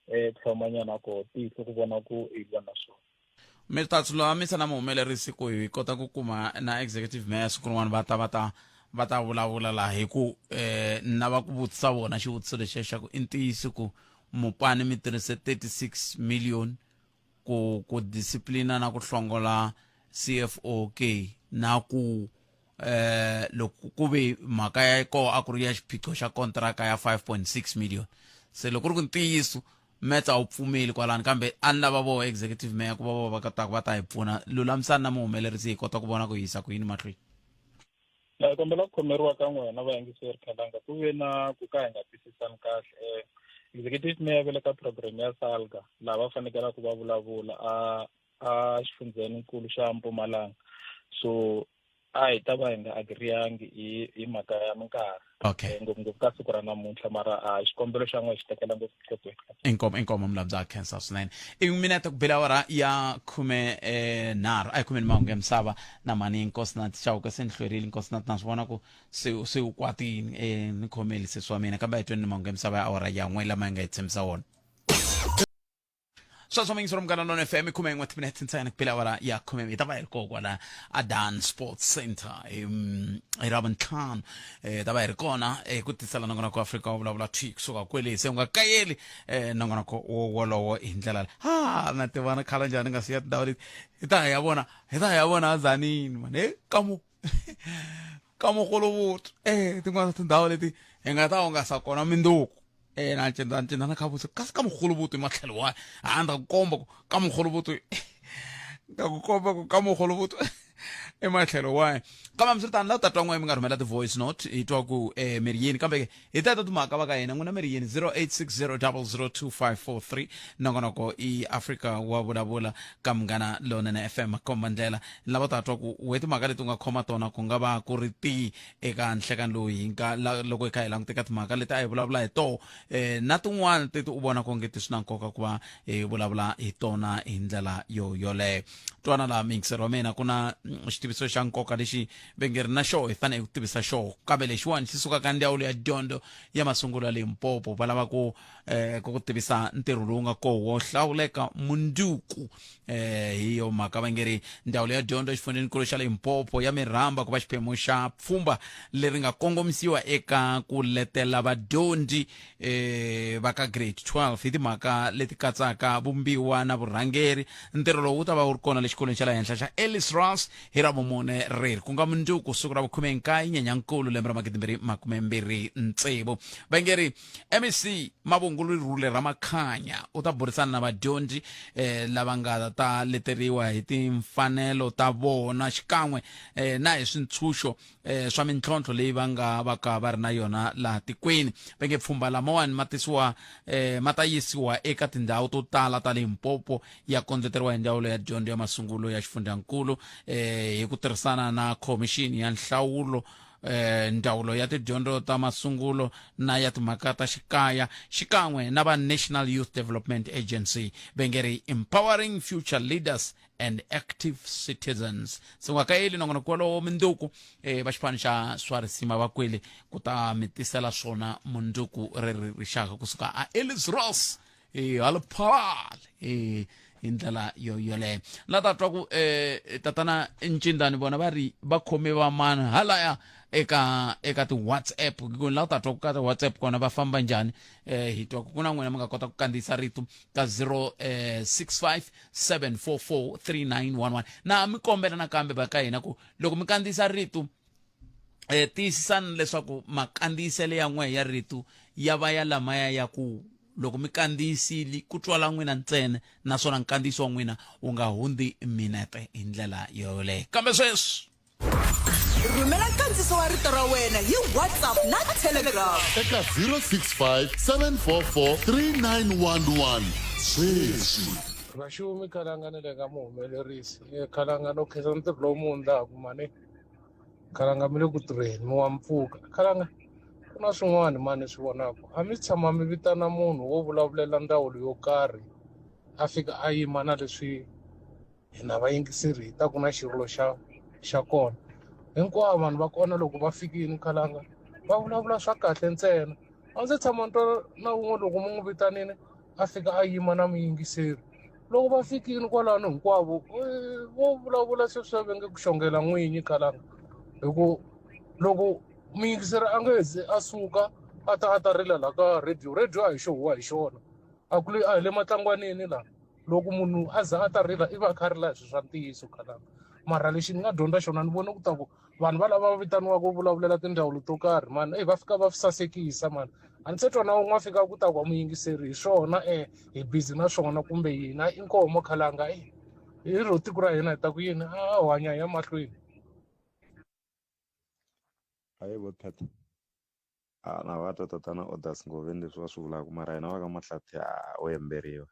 tlhomanyana koho tihlo ku vona ku hi lwa na swona Mr. Tsulo mi sana muhumelerisi ku hi kota ku kuma na executive mayor siku rin'wana va ta vulavula laha hi ku na va ku vutisa vona xivutiso lexiya xa ku i ntiyiso ku mupani mi tirhise 36 million ku disciplina na ku hlongola CFOK na ku loko ku ve mhaka ya koho a ku ri ya xiphiqo xa kontraka ya 5.6 million se loko ku ri ku ntiyiso Meta a wu pfumeli kwalani kambe a ni lava vo executive mayor ku va kotaka va ta hi pfuna lulamisani na muhumelerisi hi kota ku vona ku yisa ku yini mahlweni kombela ku khomeriwa ka n'wina vayingiseri khalanga ku ve na ku ka hi nga twisisani kahle executive mayor ve le ka program ya SALGA laha va fanekela ku va vulavula a xifundzeninkulu xa Mpumalanga. So a hi ta va hi nga agriyangi hi mhaka ya minkarhi. Okay. Ngopfungopfu ka siku ra namuntlha mara a xikombelo xa n'we xi tekela ngopfu enhlokweni. Inkomo mlabza cancer swinene. Iminete kubela awara ya 13 ay 10 ya misava na mani inkosi na tixawuka se ni hlwerile inkosi na swi vona ku se u kwatini ni khomeli sesi wa mina kambe hi 20 ya misava ya awara ya n'we lama yi nga hi tshembisa wona. Sweswo mingisiro mkanano FM 10 minutes ntsena kubela awara ya 10 ta va hi ri kona kwala a Dan Sports Center hi Ravuntlhanu ta va hi ri kona ku tisela nongonoko wa Afrika wa vulavula kusuka kwele se u nga kayeli nongonoko wolowo hi ndlela na tivana khala njhani nga siya tindhawu leti hi ta ya vona azanini mane kamo kholovuto tin'wana tindhawu leti hi nga ta hungasa kona minduku na ncindana khavuso kasi ka mukhulubuto matlhelo wa anda ku komba ka mukhulubuto ka mukhulubuto ematlhelo wa kama msitani la tatwa n'we mi nga rhumela voice note hi twa ku Meriyeni kambe hi ta timhaka va ka hina n'wina Meriyeni 0860002543 nongonoko i Africa wa vulavula ka Munghana Lonene FM komba ndlela lava ta twa ku we timhaka leti u nga khoma tona ku nga va ku ri ti eka nhlekani lowu hi nga loko hi kha hi languteka timhaka leti a hi vulavula hi to na tin'wana teti u vona ku nge ti swi na nkoka ku va hi vulavula hi tona hi ndlela yoleyo twana la mingisero wa mina ku na xitiviso xa nkoka lexi vengeri na xo hi fanele ku tivisa xo kambe lexiwani xi suka ka ndzawulo ya dyondzo ya masungulo ya Limpopo va lava ku tivisa ntirho lowu nga koho wo hlawuleka munduku hi yo mhaka vengeri ndzawulo ya dyondzo xifundzenikulu xa Limpopo ya mirhamba ku va xiphemu xa pfhumba leri nga kongomisiwa eka ku letela vadyondzi va ka grade 12 hi timhaka leti katsaka vumbiwa na vurhangeri ntirho lowu wu ta va wu ri kona lexikolweni xa le henhla xa Ellis Ross hi Ravumune reri ku nga munduku siku ra 19 Nyenyankulu lembe ra 2026 vengeri MEC Mavungulu Rhule Ramakhanya u ta burisana na vadyondzi lava nga ta leteriwa hi timfanelo ta vona xikan'we na hi swintshuxo swa mintlhontlho leyi va nga va ka va ri na yona laha tikweni venge pfhumba lamawani ma ta yisiwa eka tindhawu to tala ta Limpopo ya kondleteriwa hi ndzawulo ya dyondzo ya masungulo ya xifundzankulu hi ku tirhisana na khomixini ya nhlawulo ndzawulo ya tidyondzo ta masungulo na ya timhaka ta xikaya xikan'we na va National Youth Development Agency vengeri empowering future leaders and active citizens se nga kayeli nongonoko wolowo munduku va xipano xa swa risima va kwele ku ta mi tisela swona munduku rixaka kusuka a Ellis Ross halophalale hi ndlela yoleyo la ta twa ku tatana Ncindani vona va ri va khome va mani halaya eka ti WhatsApp ku la ta twa ku ka ti WhatsApp kona va famba njhani hi twa ku na n'wina mi nga kota ku kandziyisa rito ka 0657443911 na mi kombela nakambe va ka hina ku loko mi kandziyisa rito tiyisisani leswaku makandziyisele ya n'we ya rito ya va ya lamaya ya ku loko mi kandziyisile ku twala n'wina ntsena naswona nkandziyiso wa n'wina wu nga hundzi minete hi ndlela yoleyo kambe sweswi rhumela nkandziyiso wa rito ra wena hi WhatsApp na Telegram eka 0657443911 sweswi vaxumi khalanga ni le ka muhumelerisi khalanga no khensa ntirho lowu mu endlaku mani khalanga mi le ku tirheni mi wa mpfuka khalanga ku na swin'wana mani swi vonaka a mi tshama mi vitana munhu wo vulavulela ndzawulo yo karhi a fika a yima na leswi hina vayingiseri hi taku na xirilo xa kona hinkwavo vanhu va kona loko va fikini khalanga va vulavula swa kahle ntsena a ndzi tshama na wun'we loko mu n'wi vitanini a fika a yima na muyingiseri loko va fikini kwalano hinkwavo vo vulavula sweswi swa venge ku xongela n'winyi khalanga hi ku loko muyingiseri a nga hezi a suka a ta rilela ka radio a hi xohuwa hi xona a ku a hi le matlangwanini laha loko munhu a za a ta rila i va kha rila hi swi swa ntiyiso khalanga mara lexi ni nga dyondza xona ni vone ku ta ku vanhu va lava va vitaniwaka ku vulavulela tindzawulo to karhi mani va fika va sasekisa mani a ni se twa na wun'we a fika ku ta ku muyingiseri hi swona hi busy na swona kumbe yina inkomo khalanga hi ro tiko ra hina hi ta ku yini a hanya ya mahlweni hayi vo pheta na va twa tatana Odas Ngoveni leswi va swi vulaka mara hina va ka Mahlati o hemberiwa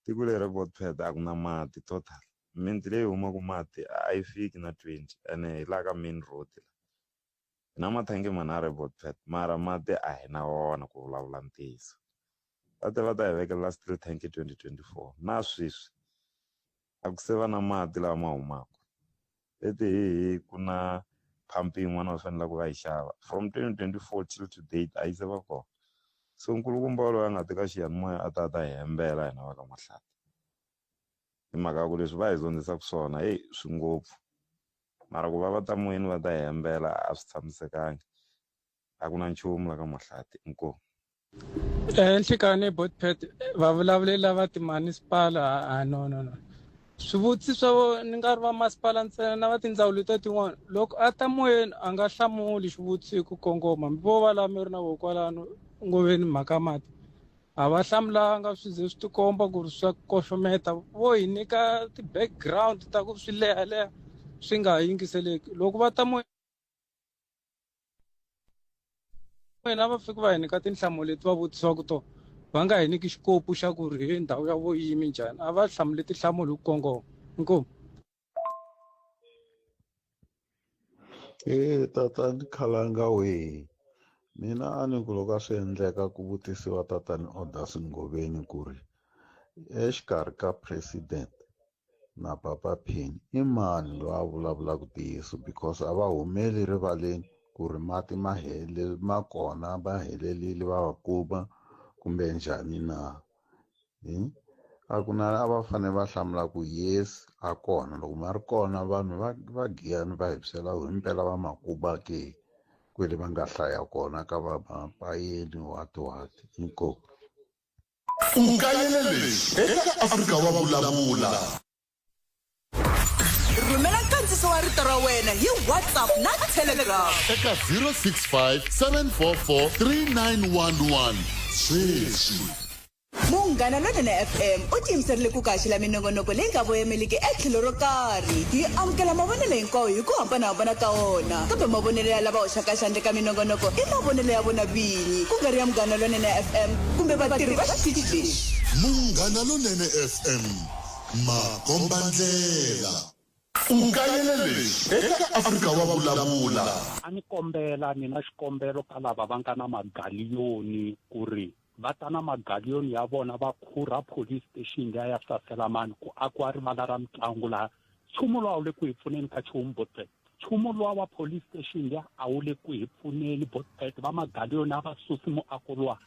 tiko leri Botpet a ku na mati total mimiti leyi humaka mati a yi fiki na 20 ene hi la ka main road hi na mathangi manharhu Botpet mara mati a hi na wona ku vulavula ntiyiso va ta hi vekela street tank 2024 na sweswi a ku se va na mati lama humaka leti hi ku na pump yin'wana va fanele ku va yi xava from 2024 till to date a yi se va kona so nkulukumba loyi a nga teka xiyanimoya a ta hi hembela hina va ka Mahlati hi mhaka ya ku leswi va hi dyondzisaka swona swi ngopfu mara ku va ta moyeni va ta hi hembela a swi tshamisekangi a ku na nchumu la ka Mahlati inkomu Nhlikani Botpet va vulavulela va timunicipal no swivutisi swa vo ni nga ri va masipala ntsena na va tindzawulo ta tin'wana loko a ta moyeni a nga hlamuli xivutiso ku kongoma vo va la mi ri na vo kwalano ngoveni mhaka mati a va hlamulanga swi ze swi tikomba ku ri swa koxometa vo hi nyika ti-background ta ku swi leha swi nga yingiseleki loko va ta moyeni a va fiki va hi nyika tinhlamulo leti va vutisiwaka tona va nga hi nyiki xikopu xa ku ri hi ndhawu ya vo yimi njhani a va hlamuli tinhlamulo hi ku kongoma inkomu tatani Khalanga wihi mina a ni ku loko a swi endleka ku vutisiwa tatani Odas Ngoveni ku ri exikarhi ka president na Papa Penny i mani loyi a vulavulaka ntiyiso because a va humeli rivaleni ku ri mati ma kona va helelile va va kuma kumbe njhani na a ku na a va fanele va hlamula ku yes a kona loko ma ri kona vanhu va giyani va hivisela himpela va makuba ke kwele va nga hlaya kona ka va mapayeni wati inkomu ukayelele eka Afrika wa vulavula rhumela nkandziso wa rito ra wena hi WhatsApp na Telegram eka 065 744 3911 sweswi Munghana Lonene FM u tiyimiserile ku kaxila minongonoko leyi nga voyameliki etlhelo ro karhi hi amukela mavonelo hinkwawo hi ku hambanahambana ka wona kambe mavonelo ya lava hoxaka xandla ka minongonoko i mavonelo ya vona vinyi ku nga ri ya Munghana Lonene FM kumbe vatirhi va xitichi lexi Munghana Lonene FM makombandlela ukayelele eka Afrika wa vulavula a ni kombela ni na xikombelo ka lava va nga na magaliyoni ku ri va ta na magaliyoni ya vona va khura police station leya ya Saselamani ku akiwa rivala ra mitlangu laha nchumu lowu a wu le ku hi pfuneni ka nchumu Botpet nchumu lowa wa police station leya a wu le ku hi pfuneni Botpet va magaliyoni a va susi muako luwa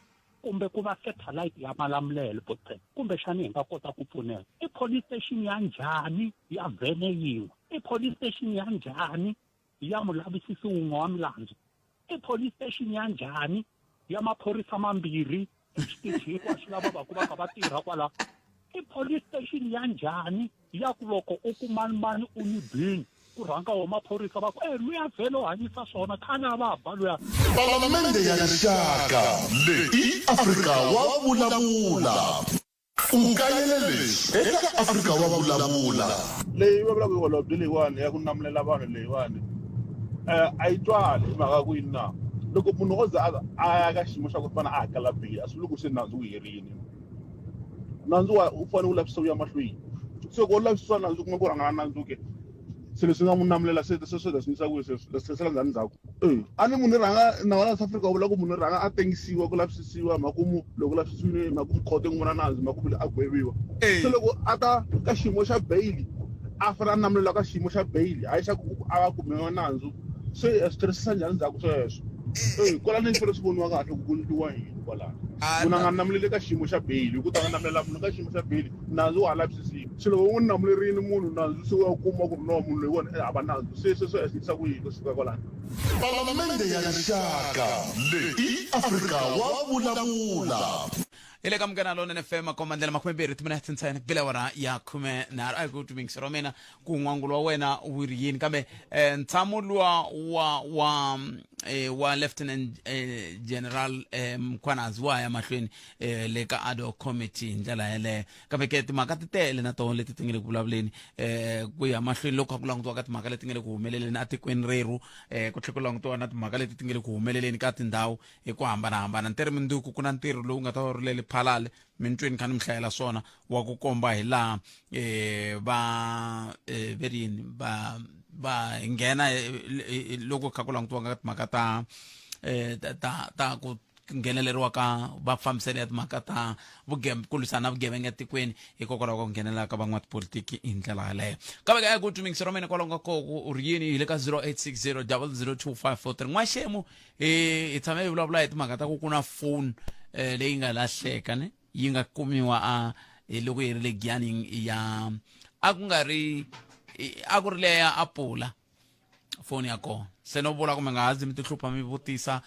kumbe ku va satellite ya Malamulele Botpet kumbe xani hi nga kota ku pfuneka i police station ya njhani ya vhene yin'we i police station ya njhani ya mulavisisi wun'we wa milandzu i police station ya njhani ya maphorisa mambirhi exitichi hinkwaswo lava va ku va kha va tirha kwala i police station ya njhani ya ku loko u ku mani u ni bini ku rhanga wa maphorisa va ku luya vhele u hanyisa swona khale a va ba luya Palamende ya rixaka leyi Afrika wa vulavula ukayelele eka Afrika wa vulavula leyi va vulaka hi holobye leyiwani ya ku namulela vanhu leyiwani a yi twali hi mhaka ku yini na loko munhu o za a ya ka xiyimo xa ku fana a hakela bili a swi vuli ku se nandzu wu herile nandzu u fanele u lavisisa wu ya mahlweni se loko u lavisisa nandzu kuma ku rhangana nandzu ke se leswi nga n'wi namulela se leswi yisa ku leswi ndzhaku ndzhaku a ni munhu rhanga na wala South Africa u vula ku munhu rhanga a tengisiwa ku lavisisiwa makumu loko lavisisiwile makumu khote n'wana nandzu makumu a gweviwa se loko a ta ka xiyimo xa bail a fana namulela ka xiyimo xa bail hayi xa ku a va kumiwa nandzu se swi tirhisisa njhani ndzhaku sweswo kwalani swi swi voniwa kahle ku kundiwa yini kwalani munhu a nga namuleli ka xiyimo xa bail ku ta nga namulela munhu ka xiyimo xa bail nandzu wa lavisisiwa se loko u namulerini munhu nandzu se wa kuma ku ri no munhu loyiwani a va nandzu se swi ehlisa ku yini kusuka kwalani Palamende ya rixaka leyi Afrika wa vulavula ile ka Munghana Lonene FM komandlela 20 bila wara ya khume na a go to mix romena ku n'wangulo wa wena wu ri yini kambe ntshamo luwa wa wa Lieutenant General Mkhwanazi wa ya mahlweni le ka ad hoc committee ndlela yele kambe ke timhaka ti tele na tona leti tingele ku vulavuleni ku ya mahlweni loko ku langutiwa ka timhaka leti tingele ku humeleleni atikweni reru ku tlhela ku langutiwa na timhaka leti tingele ku humeleleni ka tindhawu hi ku hambanahambana ntirho minduku ku na ntirho lowu nga ta va ri le phalale mintweni kha ni mi hlayela swona wa ku komba hi laha va verini ba ngena loko kha ku langutiwa ka timhaka ta ku ngheneleriwa ka vafambiseli ya timhaka ta ku lwisana vugevenga etikweni hikokwalaho ka ku nghenelela ka van'watipolitiki hi ndlela yaleyo kambe ka ku tumingisi ro mina kwalonga koko u ri yini hi le ka 0860 0025543 n'waxemu hi tshame hi vulavula hi timhaka ta ku ku na foni leyi nga lahleka ne yi nga kumiwa loko yi ri le Giyani ya a ku ri leya Apula foni ya kona se no vula kumbe nga hazi mi tihlupha mi vutisa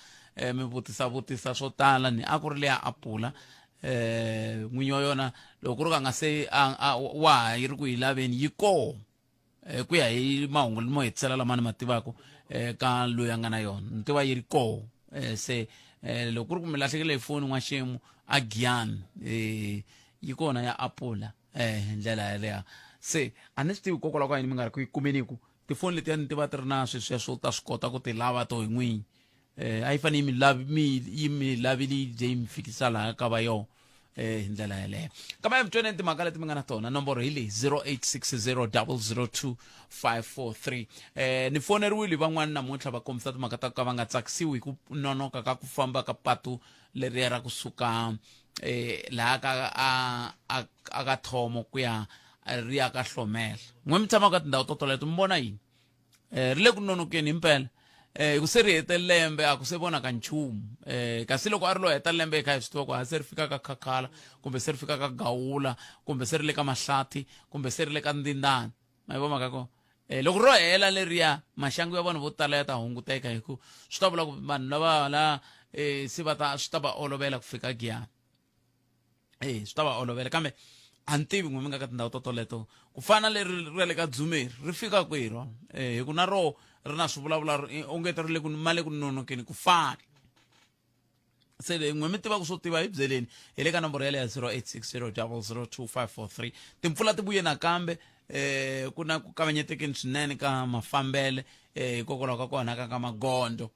swo tala ni a ku ri leya Apula n'winyi wa yona loko ku ri ka nga se wa ha yi ri ku yi laveni yi kona ku ya hi mahungu mo hetisela lama ni ma tivaka ka loyi a nga na yona ni tiva yi ri kona se loko ku ri ku mi lahlekele hi foni n'waxemu a Giyani yi kona ya Apula ndlela yaleya se a ni swi tivi hikokwalaho ka yini mi nga ri ku yi kumeniku tifoni letiya ni tiva ti ri na sweswiya swo ta swi kota ku ti lava to hi n'winyi a yi fane yi mi lavile je yi mi fikisa laha ka va yona hi ndlela yaleyo kambe ya mi tweni timhaka leti mi nga na tona nomboro hi leyi 0860 0022543 ni foneriwile van'wana namuntlha va kombisa timhaka ta ka va nga tsakisiwi hi ku nonoka ka ku famba ka patu leriya ra kusuka laha ka Thomo ku ya ri ya ka Hlomela n'we mi tshama ka tindhawu to toleto mi vona yini ri le ku nonokeni himpela ku se ri hete lembe a ku se vona ka nchumu kasi loko a ri lo heta lembe kha hi swi tiva ku a se ri fika ka Khakhala kumbe se ri fika ka Gawula kumbe se ri le ka Mahlati kumbe se ri le ka Ndindani ma yi vona mhaka kona loko ro hela leriya maxangu ya vanhu vo tala ya ta hunguteka hi ku swi ta vula ku vanhu lava la se va ta swi ta va olovela ku fika Giyani swi ta va olovela kambe a ni tivi n'we mi nga ka tindhawu to toleto ku fana leri ri le ka Dzumeri ri fika kwihi rona hi ku na ro ri na swivulavula ongeti ri le ku ma le ku nonokeni ku fana se n'we mi tiva ku swo tiva hi byeleni hi le ka nomboro ya le ya 0860 0022543 timpfula ti vuye nakambe ku na ku kavanyetekeni swinene ka mafambele hikokwalaho ka ku onhaka ka magondo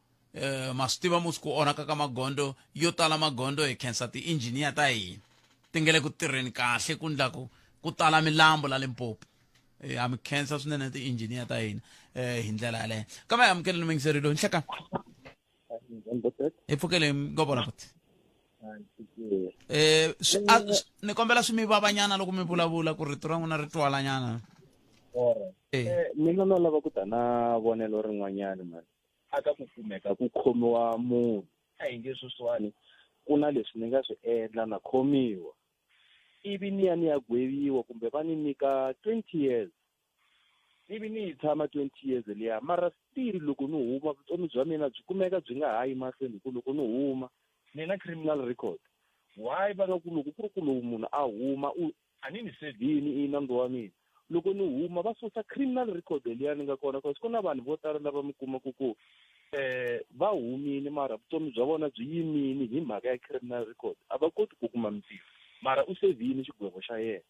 ma swi tiva musi ku onhaka ka magondo yo tala magondo hi khensa ti-engineer ta hina ti nge le ku tirheni kahle ku ndla ku tala milambu la Limpopo ha mi khensa swinene ti-engineer ta hina hi ndlela yaleyo kambe amukele ni mingiserilo nhleka hi pfukele ngobona buti ni kombela swi mi vavanyana loko mi vulavula ku rito ra n'wina ri twalanyana mina no lava ku ta na vonelo rin'wanyana mani a ka ku kumeka ku khomiwa munhu a hi nge sweswiwani ku na leswi ni nga swi endla na khomiwa ivi ni ya gweviwa kumbe va ni nyika 20 years ivi ni yi tshama 20 years liya mara still loko ni huma vutomi bya mina byi kumeka byi nga hayi mahlweni hi ku loko ni huma ni na criminal record why va nga ku loko ku ri ku lowu munhu a huma a ni ni sevhini i nandzu wa mina loko ni huma va susa criminal record liya ni nga kona cause ku na vanhu vo tala lava mi kumaku ku va humini mara vutomi bya vona byi yimini hi mhaka ya criminal record a va koti ku kuma mintirho mara u sevhini xigwevo xa yena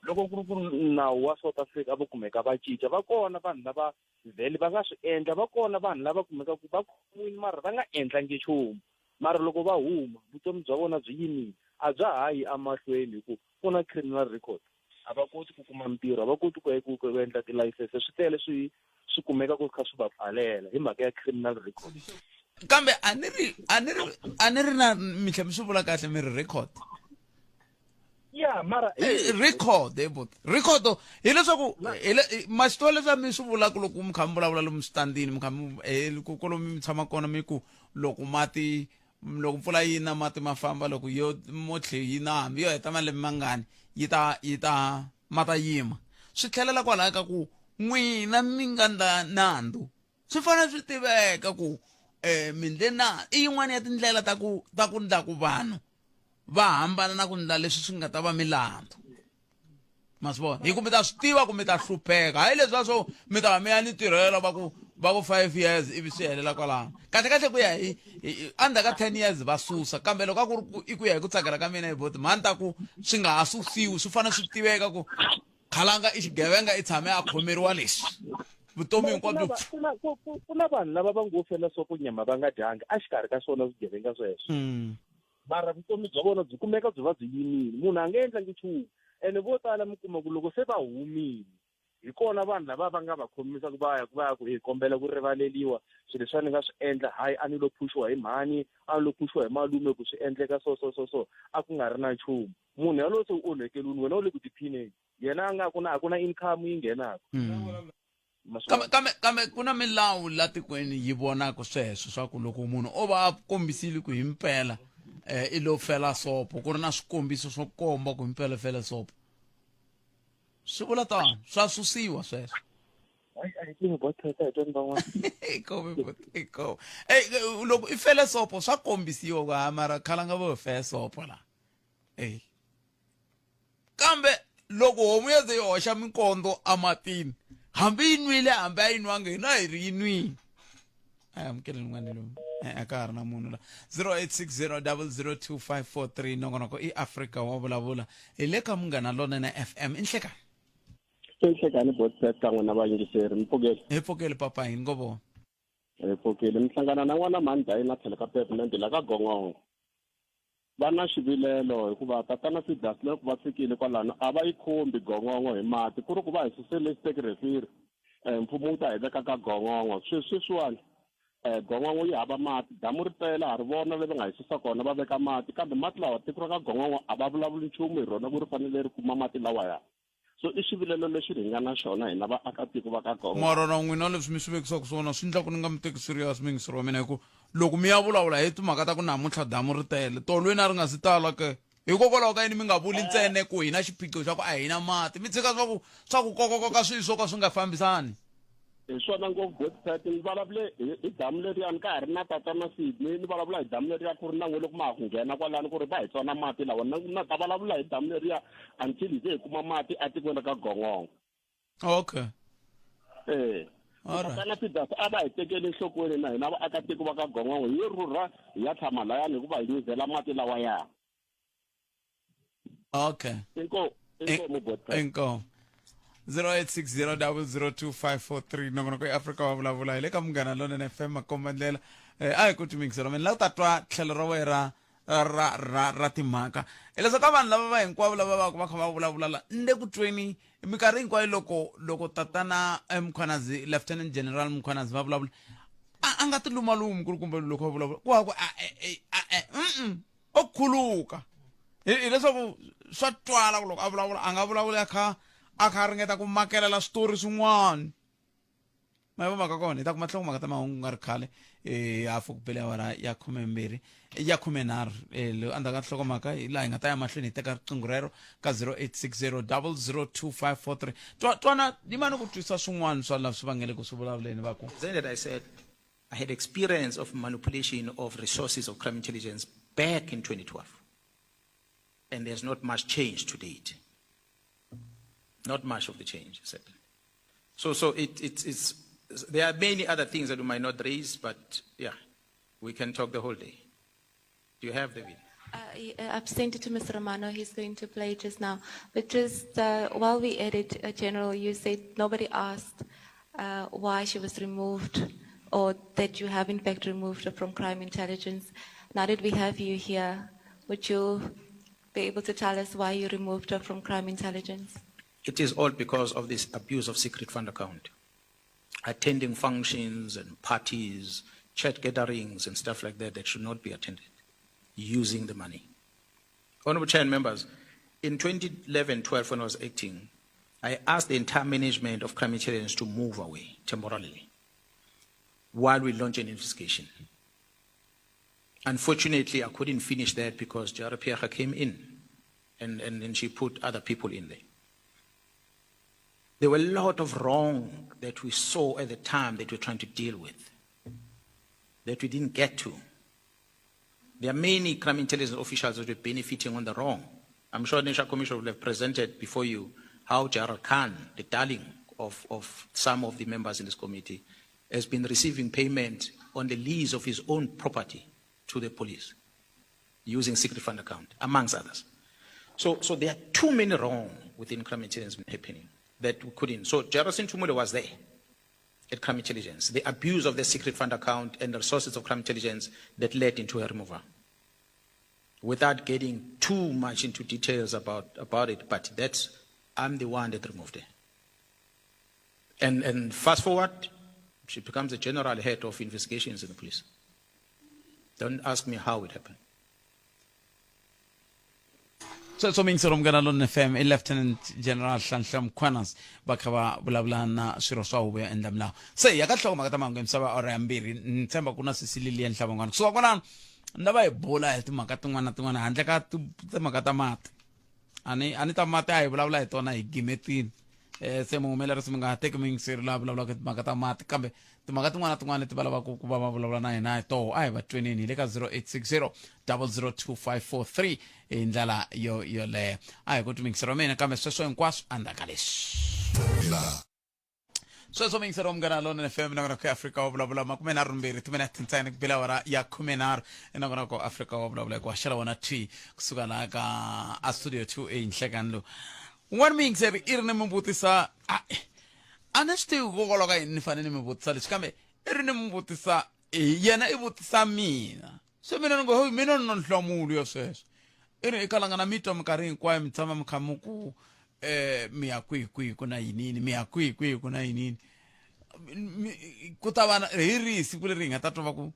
loko ku ri nawu wa South Africa va kumeka va cinca va kona vanhu lava vhele va nga swi endla va kona vanhu lava kumeka ku va khomiwile mara va nga endlangi nchumu mara loko va huma vutomi bya vona byi yimini a bya hayi emahlweni hi ku ku na criminal record a va koti ku kuma mintirho a va koti ku endla tilayisense swi tele swi kumeka ku kha swi va pfalela hi mhaka ya criminal record kambe a ni ri na mitlhe mi swi vula kahle mi ri record ya mara record record hileswaku masito leswi mi swi vulaka loko mi kha mi vulavula lomu switandini mi kha kolomu mi tshama kona mi ku loko mpfula yi na mati ma famba loko yo motlhe yi na hambi yo heta malembe mangani yi ta mata yima swi tlhelela kwalaho ka ku n'wina mi nga nandzu swi fanele swi tiveka ku mindlela i yin'wana ya tindlela ta ku ndla ku vanhu va hambana na ku ndla leswi swi nga ta va milandzu masibona hi ku mi ta swi tiva ku mi ta hlupheka hayi leswiya swo mi ta mi ya ni tirhela va ku 5 years ivi swi helela kwalano kahle ku ya hi under ka 10 years va susa kambe loko a ku ri i ku ya hi ku tsakela ka mina hi boti mhani ta ku swi nga ha susiwi swi fanele swi tiveka ku khalanga i xigevenga i tshame a khomeriwa leswi vutomi hinkwabyo ku na vanhu lava va ngo fela swa ku nyama va nga dyanga a xikarhi ka swona swigevenga sweswo mara vutomi bya vona byi kumeka byi va byi yimile munhu a nga endlangi nchumu ene vo tala mi kuma ku loko se va humile hi kona vanhu lava va nga va khomisa ku va ya ku hi kombela ku rivaleliwa swilo leswi ni nga swi endla hayi a ni lo phushiwa hi mhani a ni lo phushiwa hi malume ku swi endleka so a ku nga ri na nchumu munhu yalowo se u onhekelini wena u le ku tiphineni yena a nga a ku na income yi nghenaka kambe ku na milawu la tikweni yi vonaka sweswo swa ku loko munhu o va a kombisile ku himpela i lo fela sopo ku ri na swikombiso swo komba ku himpela fela sopo swi vula tani swa susiwa sweswo loko i fele sopo swa kombisiwa ku mara khalanga vo fe sopo la kambe loko homu ya ze yi hoxa mikondo amatini hambi yi nwile hambi a yi nwanga hina hi ri yi nwini amukele n'wana lowu a ka ha ri na munhu la 0860002543 nongonoko i Africa wa vulavula hi le ka Munghana Lonene FM i nhlekani Nhlekani botset kan'we na vayingiseri Mpfukeli hi Mpfukeli papa hi ngo vona Mpfukeli mi hlangana na n'wana Mandayi na tlhela ka pavement la ka Gongongo va na xivilelo hikuva tatana Fidas loko va fikile kwalano a va yi khombi Gongongo hi mati ku ri ku va hi susele stake refiri mfumo wu ta hi veka ka Gongongo sweswiwani Gongongo yi hava mati damu ri tele ha ri vona lava nga hi susa kona va veka mati kambe mati lawa tiko ra ka Gongongo a va vulavuli nchumu hi rona ku ri fanele ri kuma mati lawaya so i xivilelo lexi hi nga na xona hina vaakatiko va ka Gongongo marona n'wina leswi mi swi vekisaka swona swi endla ku ni nga mi teki serious mingisiro wa mina hi ku loko mi ya vulavula hi timhaka ta ku namuntlha damu ri tele tolweni a ri nga si tala ke hikokwalaho ka yini mi nga vuli ntsene ku hina xiphiqo xa ku a hina mati mi tshika swa ku kokoka swilo swo ka swi nga fambisani hi swona ngopfu website ni vulavule hi damu leriyani ka ha ri na tatana Sydney ni vulavula hi damu leriya ku ri na n'we loko ma ha ku nghena kwalano ku ri va hi tsona mati lawa na ta vulavula hi damu leriya until hi ze hi kuma mati atikweni ka Gongongo okay tatana Fidas a va hi tekeli enhlokweni na hina vaakatiko va ka Gongongo hi rhurha hi ya tshama layani hikuva hi nyuzela mati lawaya okay inkomu 0860002543 nongonoko i Africa wa vulavula hi le ka Munghana Lonene FM makombandlela a hi ku timingiselo mina la ku ta twa tlhelo ra wena ra timhaka hileswaku ka vanhu lava va hinkwavo lava va kha va vulavula la nde ku tweni minkarhi hinkwayo loko tatana Mkhwanazi Lieutenant General Mkhwanazi va vulavula a nga ti lumalumi ku ri kumbe loko va vulavula ku haku o khuluka hileswaku swa twala loko a vulavula a nga vulavula a kha ringeta ku makelela switori swin'wana ma yi vomaka kona hi ta kuma nhlokomhaka ta mahungu nga ri khale ya fukupele awara ya 12 ya 13 lo andaka nhlokomhaka hi laha hi nga ta ya mahlweni hi teka riqingho rero ka 0860002543 twana ni mani ku twisa swin'wana swa laha swi vangele ku swi vulavuleni va ku Then I said I had experience of manipulation of resources of crime intelligence back in 2012 and there's not much change to date. Not much of the change, said. So it's there are many other things that we might not raise, but yeah, we can talk the whole day. Do you have the video? I've sent it to Mr. Romano. He's going to play it just now. But just while we edit, General, you said nobody asked why she was removed or that you have in fact removed her from crime intelligence. Now that we have you here, would you be able to tell us why you removed her from crime intelligence? It is all because of this abuse of secret fund account. Attending functions and parties, chat gatherings and stuff like that should not be attended, using the money. Honorable Chair and members, in 2011-12 when I was acting, I asked the entire management of crime intelligence to move away temporarily while we launch an investigation. Unfortunately, I couldn't finish that because Jara Piacha came in and she put other people in there. There were a lot of wrong that we saw at the time that we were trying to deal with, that we didn't get to. There are many crime intelligence officials that were benefiting on the wrong. I'm sure the National Commission will have presented before you how Gerald Khan, the darling of some of the members in this committee, has been receiving payment on the lease of his own property to the police using secret fund account, amongst others. So there are too many wrong within crime intelligence happening that we couldn't. So Jefferson Tumule was there at crime intelligence, the abuse of the secret fund account and the resources of crime intelligence that led into a removal. Without getting too much into details about it, but I'm the one that removed it. And fast forward, she becomes the general head of investigations in the police. Don't ask me how it happened. So means Romgana Lon FM, Lieutenant General Shansham Kwanas, Bakava, Bulabla, Shirosawe, and Lamla. Say, I got so Magatamang and Saba or Ambiri, Ntemba Kuna Sicily and Shabangan. So I'm going to Bola to Makatumana, and Jaka to the Makatamat. Anita Mata, Blabla, Tona, Gimetin. Semo Mellers Manga, take me, Sir Labla, Makatamat, Kambe, to Magatumana, to Balabaku, and I told I have a training in 0860 0025543 in Jala, your lair. I go to mix Romana, come so and quash and the Kalish. So mix Romgana alone in a feminine of Africa, blah blah, Macmenar, to Menet and Tanic Bilavara, Yakumenar, and I'm going to go Africa, blah blah, Washala tree, Suganaga, a studio 2 in Shagando. One means every Irnum Butisa. And I still go all in Fanim Butsalis Kame. Irnum Butisa, Yana Butisa mean. So men go home, men on Flamurio says. Ere Kalangana mitom Karin Quam Tamam Kamuku, Mia Kui Kuna in, Mia Kui Kuna in. Kutavan Riri Sikuring at Tatovaku,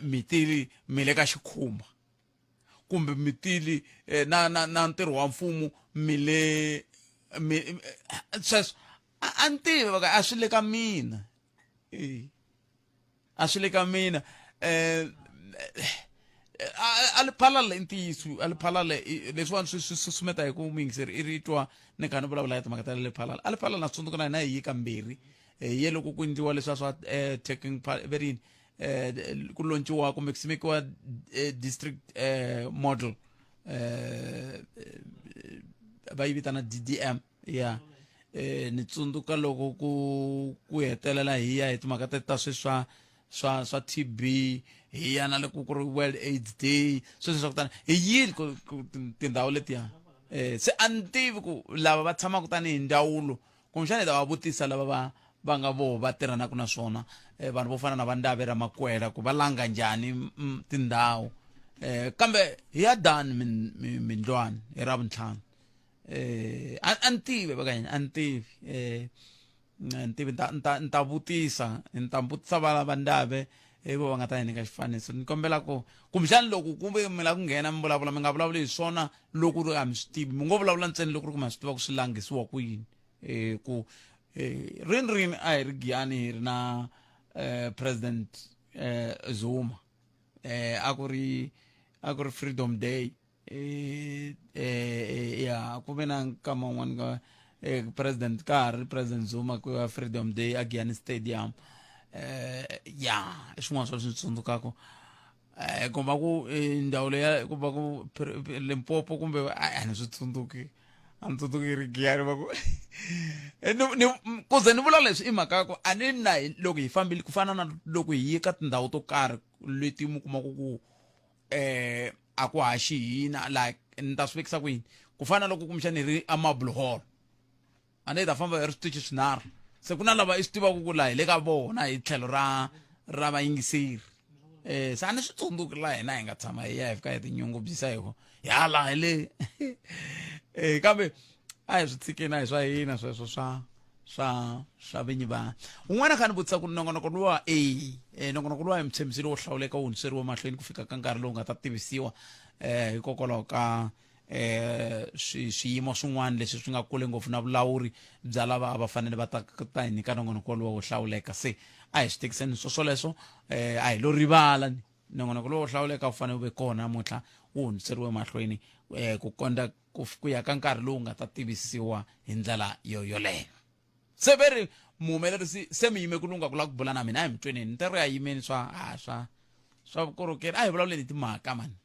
Mitili, Milekashukuma. Kumbe mitili na ntero wa mfumu mile says ante ashile kamina ashile kamina al palale intisu al palale leswan susumeta ku mingser iritwa ne kana bula bula tamakata le palale al palale na tsundu kana na yikambiri yelo ku kundiwa leswa taking very kulonchiwa ku Mexico district model bayibitana DDM yeah nitsunduka loko ku hetelela hiya etimakata ta swa TB hiya na le ku World AIDS Day so kutani hi ku tindhawu letiya se antivi ku lava va tshama kutani ndawulo kumshane da vabutisa lava va nga vo va tirhana ku na swona vanhu vo fana na vandave ra makwela ku valanga njhani tindhawu kambe hiya dani mindlwana hi ra vuntlhanu antivi vakanya antivi nta vutisa vala vandave vo va nga ta nyika xifaniso ni kombela ku kumbexani loko kumbe mi la ku nghena mi vulavula mi nga vulavuli hi swona loko ri a mi swi tivi mi ngo vulavula ntsena loko ri ku ma swi tiva ku swi langisiwa ku yini ku rin a hi ri giyani hi ri na President Zuma a ku ri Freedom Day ya ku ve na nkama wun'wana ka President Zuma ku Freedom Day a Giyani Stadium ya i swin'wana swa leswi tsundzukaka komba ku ndhawu leya komba ku Limpopo kumbe a ni swi tsundzuki a ni tsundzuki ri Giyani va ku ku ze ni vula leswi i mhaka ku a ni na loko hi fambile ku fana na loko hi yi ka tindhawu to karhi leti mi kumaka ku a ku haxi hina like ni ta swi vekisa ku yini ku fana loko kumbexani hi ri Marble Hall a ni ta famba hi ri switichi swinharhu se ku na lava i swi tivaka ku laha hi le ka vona hi tlhelo ra vayingiseri se a ni swi tsundzuki laha hina hi nga tshama hi ya hi fika hi tinyungubyisa hi ko hala hi le kambe a hi swi tshikeni a hi swa hina sweswo swa vinyi vana un'wana kha ni vutisa ku nongonoko luwa nongonoko luwa hi mi tshembisile wo hlawuleka wu hundziseriwa mahlweni ku fika ka nkarhi lowu nga ta tivisiwa hikokwalaho ka swiyimo swin'wana leswi swi nga kule ngopfu na vulawuri bya lava a va fanele va ta hi nyika nongonoko luwa wo hlawuleka se a hi swi tekiseni swoleswo a hi lo rivala nongonoko luwa wo hlawuleka wu fanele wu ve kona namuntlha wu hundziseriwe mahlweni ku kondza ku ya ka nkarhi lowu nga ta tivisiwa hi ndlela yoleyo se veri muhumelerisi se mi yime ku lunga ku lava ku bula na mina a hi mi tweneni ni teri ya yimeni swa vukorhokeri a hi vulavuleni timhaka mani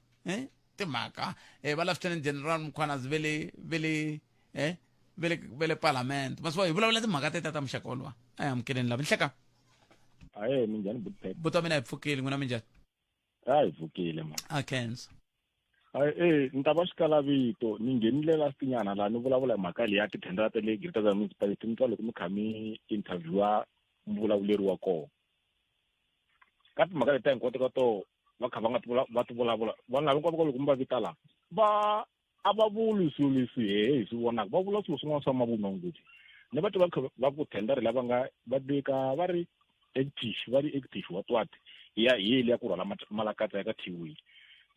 timhaka va Lieutenant General Mkhwanazi vele vele parliament masiwa hi vulavula timhaka teta ta muxaka wolowa a hi amukeleni lava nhleka Aye minjhani Buthphet? buta mina hi pfukile n'wina minjhani Hayi pfukile man. a Kenza Aye ni ta va xikala vito ni nghenile la stinyana la ni vulavula hi mhaka leyi ya tithendara ta le Greater Municipality ni twa loko mi kha mi interviewa muvulavuleri wa kona. Ka timhaka leti hinkwato ka to va kha va ti vulavula vanhu lava hinkwavo loko mi va vita la a va vuli swilo leswi hi swi vonaka va vula swilo swin'wana swa mavunwa ngopfu ni va tiva va ku thendara lava nga va vika va ri active wa twati ya hile ya ku rhwala malakatsa ya ka Thiwini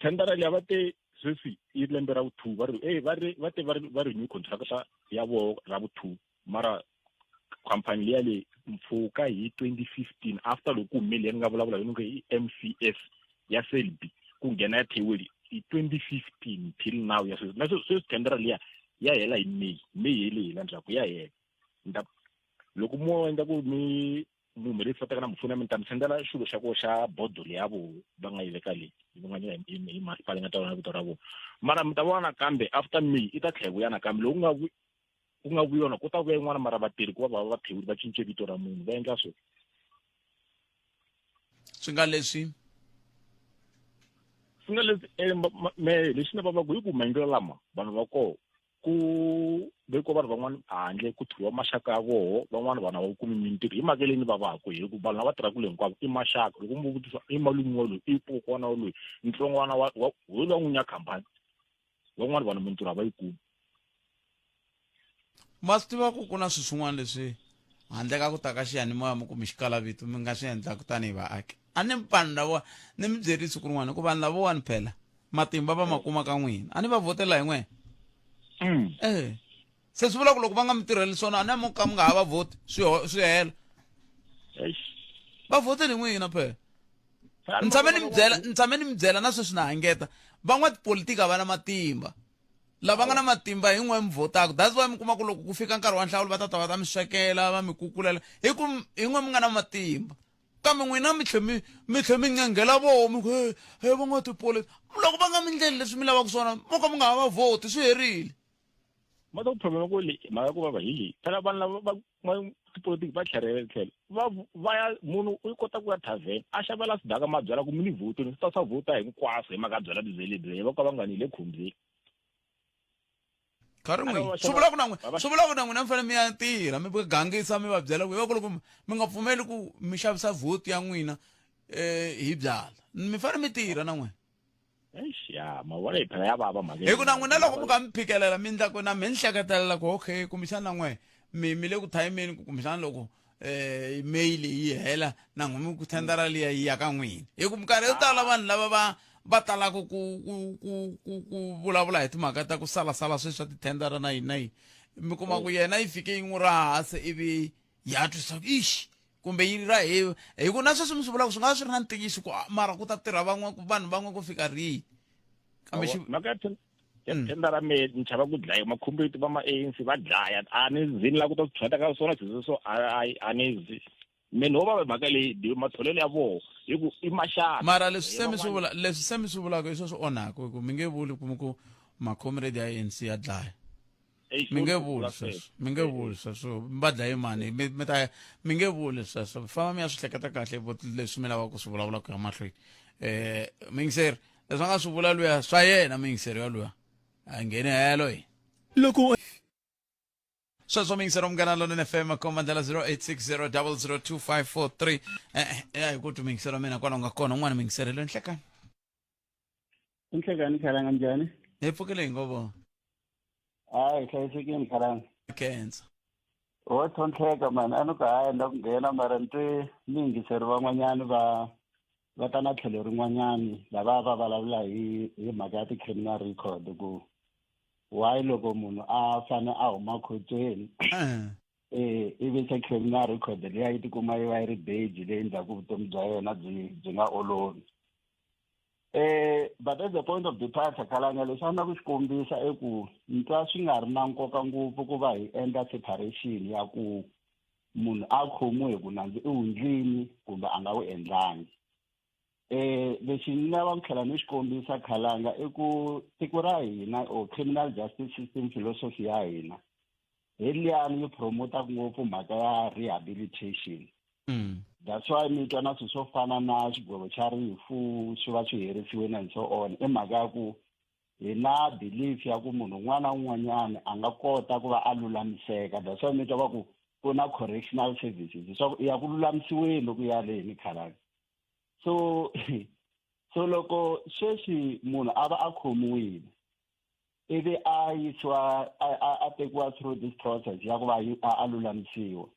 thendara leyi va te sweswi i lembe ra vu-2 va ri va ri new contract ya vo ra vu-2 mara khampani liya leyi mpfhuka hi 2015 after loko humeleli ni nga vulavula hi nge i MCS ya Selby ku nghena ya Thiwini hi 2015 till now ya sweswi na sweswi thendara liya ya hela hi May heli la ndzhaku ya hela loko mo endla ku mi muhumelerisi va teka na mupfuni ya mi ta mi sendela xilo xa koho xa bodo leyi ya vo va nga yi veka leyi yi vanganya hi masipala nga ta vona vito ra vona mara mi ta vona kambe after May i ta tlhela vuya nakambe loko ku nga vuyona ku ta vuya yin'wana mara vatirhi ku va Thiwini va cince vito ra munhu va endla swilo swi nga leswi lexi ni vavaku hi ku maendlelo lama vanhu va koho ku veko vanhu van'wana handle ku thoriwa maxaka ya voho van'wana vanhu va kumi mintirho hi mhaka leyi ni vavaku hi ku vanhu lava tirhaka le hinkwavo i maxaka loko mi vutisa i malume wa loyi i kokwana wa loyi ntsongwana wa loyi n'winyi ya khampani van'wana vanhu mintirho a va yi kumi ma swi tiva ku na swilo swin'wana leswi handle ka ku ta ka xiyanimoya mi kumi xikalavito mi nga swi endlaku tanihi vaaki a ni vanhu lavo ni mi byerisi ku rin'wana ku vanhu lavowani phela matimba va ma kuma ka n'wina a ni va vhotela hi n'wena se swi vula ku loko va nga mi tirheli swona a ni mo ka mi nga ha va vhoti swi hela va vhoteli n'wina phela ni tshame ni mi byela na sweswi na hangeta van'wa tipolitiki a va na matimba lava nga na matimba hi n'we mi vhotaka that's why mi kuma ku loko ku fika nkarhi wa nhlawulo va ta va ta mi swekela va mi kukulela hi ku hi n'we mi nga na matimba kambe n'wina mi tlhe mi ngengela voho mi ku he van'wa tipolitiki loko va nga mi ndleli leswi mi lavaka swona mo ka mi nga ha va vhoti swi herile ma ta ku problema ku leyi mhaka ku va hi leyi phela vanhu lava tipolitiki va tlherile tlhelo va ya munhu u kota ku ya thavheni a xavela sidaka ma byela ku mi ni vhoti ni swi ta swa vhota hinkwaswo hi mhaka a byela tizelebele va ka va nga ni le khombyeni nkarhi n'wini swi vula ku na n'wina mi fanele mi ya tirha mi gangisa mi va byela ku hi va ku loko mi nga pfumeli ku mi xavisa vhoti ya n'wina hi byala mi fanele mi tirha na n'wina ya mavona hi phela ya vava mhaka hi ku na n'wina loko mi kha mi phikelela mi endla ku na mi ni hleketelela ku okay kumbexana na n'we mi le ku thayimeni ku kumbexana loko email yi hela na n'we ku thendara liya yi ya ka n'wina hi ku minkarhi yo tala vanhu lava va talaka ku vulavula hi timhaka ta ku salasala sweswi swa tithendara na yini na yini mi kuma ku yena yi fike yi n'wi ra hansi ivi ya twisa ku ixi kumbe yi ra hi ku na sweswi mi swi vulaka swi nga swi ri na ntiyiso ku mara ku ta tirha vanhu van'we ku fika rihi kambe mhaka ya thendara me ni chava ku dlaya makhompyuta va ma-ANC va dlaya a ni zini la ku ta tshweta ka swona swilo so a ni zi meni ho va mhaka leyi matholelo ya voho hi ku i maxaka mara leswi se mi swi vulaka hi swo swi onhaka hi ku mi nge vuli ku macomrade ya ANC ya dlaya mi nge vuli sweswo va dlaye mani mi nge vuli sweswo famba mi ya swi hleketa kahle leswi mi lavaka ku swi vulavula ku ya mahlweni mingiseri leswi nga swi vula luya swa yena mingiseri yaloya a ngheni helo hi loko sweswo mingiseri Munghana Lonene FM komandela 0860002543 hi ku tu mingiseri wa mina kwala u nga kona un'wana mingiseri lo nhlekani Inhlekani khalanga njani? Hi pfukile hi ngovo. Hayi hlayisekile khalanga. Kenza. Wo thonhleka man anu ka haya na ku nghena mara ntwe mingiseri van'wanyani va ta na tlhelo rin'wanyani lava va vulavula hi mhaka ya ti-criminal record ku why loko munhu a fane a huma khotsweni ivi se criminal record leyi yi tikuma yi va yi ri beji leyi endlaku vutomi bya yena byi nga olovi but at the point of departure khalanga leswi a na ku xi kombisa i ku ntwa swi nga ri na nkoka ngopfu ku va hi endla separation ya ku munhu a khomiwe hi ku nandzu i hundlini kumbe a nga wu endlangi lexi ni lava ku tlhela ni xi kombisa khalanga i ku tiko ra hina or criminal justice system philosophy ya hina hi liyani yi promota ngopfu mhaka ya rehabilitation. That's why mi twa na swilo swo fana na xigwevo xa rifu swi va swi herisiwile and so on i mhaka ya ku hi na belief ya ku munhu un'wana na un'wanyana a nga kota ku va a lulamiseka. That's why mi twa va ku ku na correctional services leswaku ya ku lulamisiweni loko ya leni khalanga. So loko sweswi munhu a va a khomiwile ivi a yisiwa a tekiwa through this process ya ku va a lulamisiwa,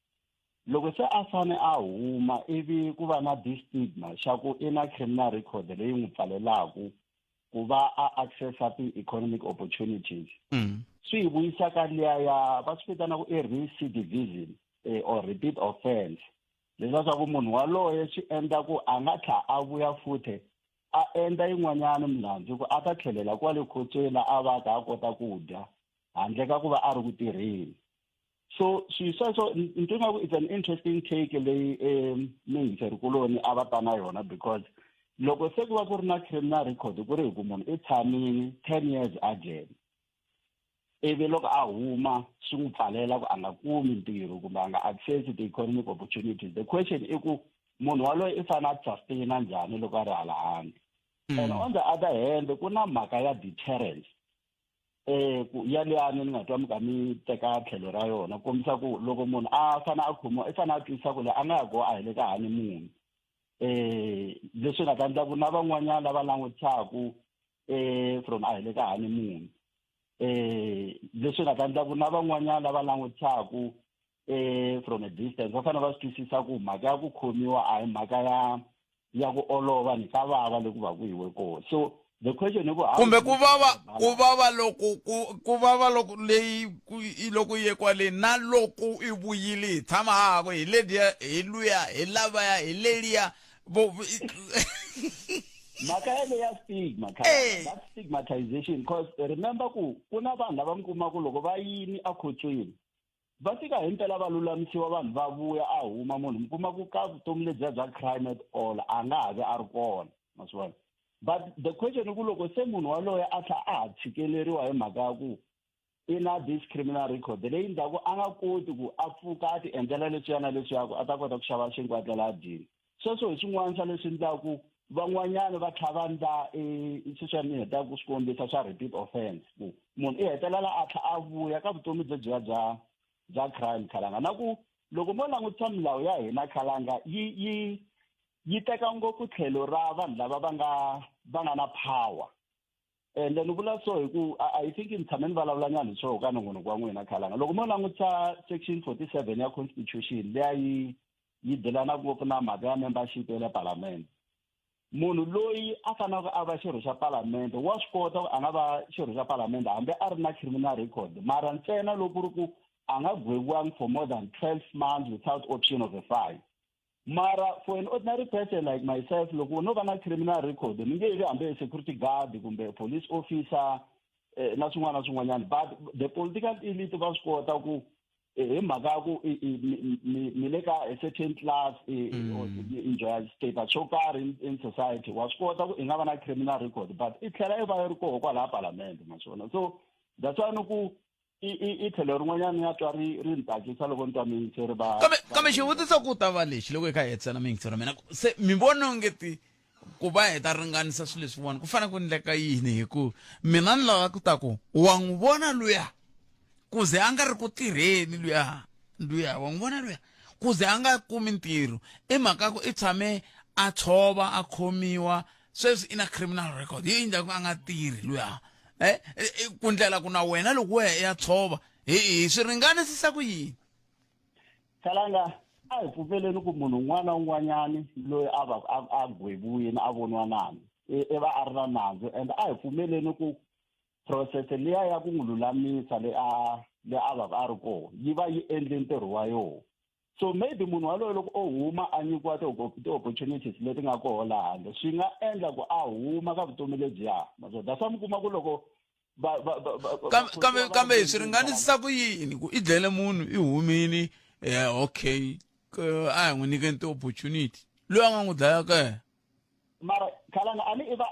loko se a fane a huma ivi ku va na this stigma xa ku i na criminal record leyi n'wi pfalelaku ku va a accessa ti-economic opportunities, swi hi vuyisa ka liya ya va swi vitana ku i recidivism or repeat offense. Leswiya swa ku munhu waloye swi endla ku a nga tlha a vuya futhi a endla yin'wanyana milandzu ku a ta tlhelela kwale khotsweni a va ta a kota ku dya handle ka ku va a ri ku tirheni. So sweswo ni think it's an interesting take leyi minghiserikuloni a va ta na yona, because loko se ku va ku ri na criminal record ku ri hi ku munhu i tshamini 10 years a jele ivi loko a huma swi n'wi pfalela ku a nga kumi ntirho kumbe a nga access ti-economic opportunities. The question i ku munhu waloye i fanele a sustain-a njhani loko a ri hala handle. And on the other hand ku na mhaka ya deterrence ya liyani ni nga twa mi ka mi teka tlhelo ra yona kombisa ku loko munhu a fanele a khomiwa i fanele a twisisa ku leyi a nga ya go a hi le ka honeymoon. Leswi nga ta endla ku na van'wanyana lava langutisaku from a hi le ka honeymoon. Leswi nga ta endla ku na van'wanyana lava langutisaku from a distance va fanele va swi twisisa ku mhaka ya ku khomiwa a hi mhaka ya ku olova ni ka vava loku va ku hiwe kona. So the question is kumbe ku vava loko leyi loko ye kwale na loko i vuyile hi tshama hako hi lediya hi luya hi lavaya hi leliya mhaka ya stigma that stigmatization, because remember ku na vanhu lava mi kuma ku loko va yini a khotsweni va fika hi mpela va lulamisiwa vanhu va vuya a huma munhu mi kuma ku ka vutomi lebyiya bya crime at all a nga ha vi a ri kona maswona. But the question is ku loko se munhu waloye a tlha a ha tshikeleriwa hi mhaka ya ku i na this criminal record leyi ndhaku a nga koti ku a pfuka a ti endlela leswiyana leswiyaku a ta kota ku xava xinkwa a tlela a dyini. Sweswo hi swin'wana swa leswi endlaku van'wanyana va tlha va ndla sweswiya ni heta ku swi kombisa swa repeat offense ku munhu i hetelela a tlha a vuya ka vutomi byebyiya bya crime khalanga. Na ku loko mo langutisa milawu ya hina khalanga yi teka ngopfu tlhelo ra vanhu lava va nga na power. And then vula so hi ku I think ni tshame ni vulavulanyana hi swoho ka nongonoko wa n'wina khalanga. Loko mo langutisa section 47 ya constitution leyi yi delana ngopfu na mhaka ya membership ya le parliament, munhu loyi a faneleke a va xirho xa palamende wa swi kota ku a nga va xirho xa palamende hambi a ri na criminal record, mara ntsena loko ri ku a nga gweviwangi for more than 12 months without option of a fine. Mara for an ordinary person like myself, loko no va na criminal record ni nge vi hambi a security guard kumbe police officer na swin'wana na swin'wanyana, but the political elite va swi kota ku hi mhaka ya ku mi le ka a certain class enjoy status xo karhi in society wa swi kota ku i nga va na criminal record but i tlhela i va yi ri koho kwalaha palamende naswona. So that's why ni ku i tlhelo rin'wanyana ya twa ri ni tsakisa loko ni twa miyingiseri va kambe xivutiso ku ta va lexi loko hi kha hi hetsana miyingiseri mina se mi vona ongeti ku va hi ta ringanisa swilo leswiwani ku fanele ku endleka yini hi ku mina ni lava ku ta ku wa n'wi vona luya ku ze a nga ri ku tirheni luya wa n'wi vona luya ku ze a nga kumi ntirho i mhaka ku i tshame a tshova a khomiwa sweswi i na criminal record yi endla ku a nga tirhi luya ku ndlela ku na wena loko wehe ya tshova hi swi ringanisisa ku yini khalanga a hi pfumeleni ku munhu un'wana na un'wanyani loyi a va a gweviwini a voniwa nani i va a ri na nandzu, and a hi pfumeleni ku process liya ya ku n'wi lulamisa le a va a ri koho yi va yi endle ntirho wa yoho. So maybe munhu waloyo loko o huma a nyikiwa ti-opportunities leti nga koho laha handle swi nga endla ku a huma ka vutomi lebyiya that's why mi kuma ku loko kambe hi swi ringanisisa ku yini ku i dlele munhu i humini okay a hi n'wi nyikeni ti-opportunity loyi a nga n'wi dlaya ka mara khalanga a ni i va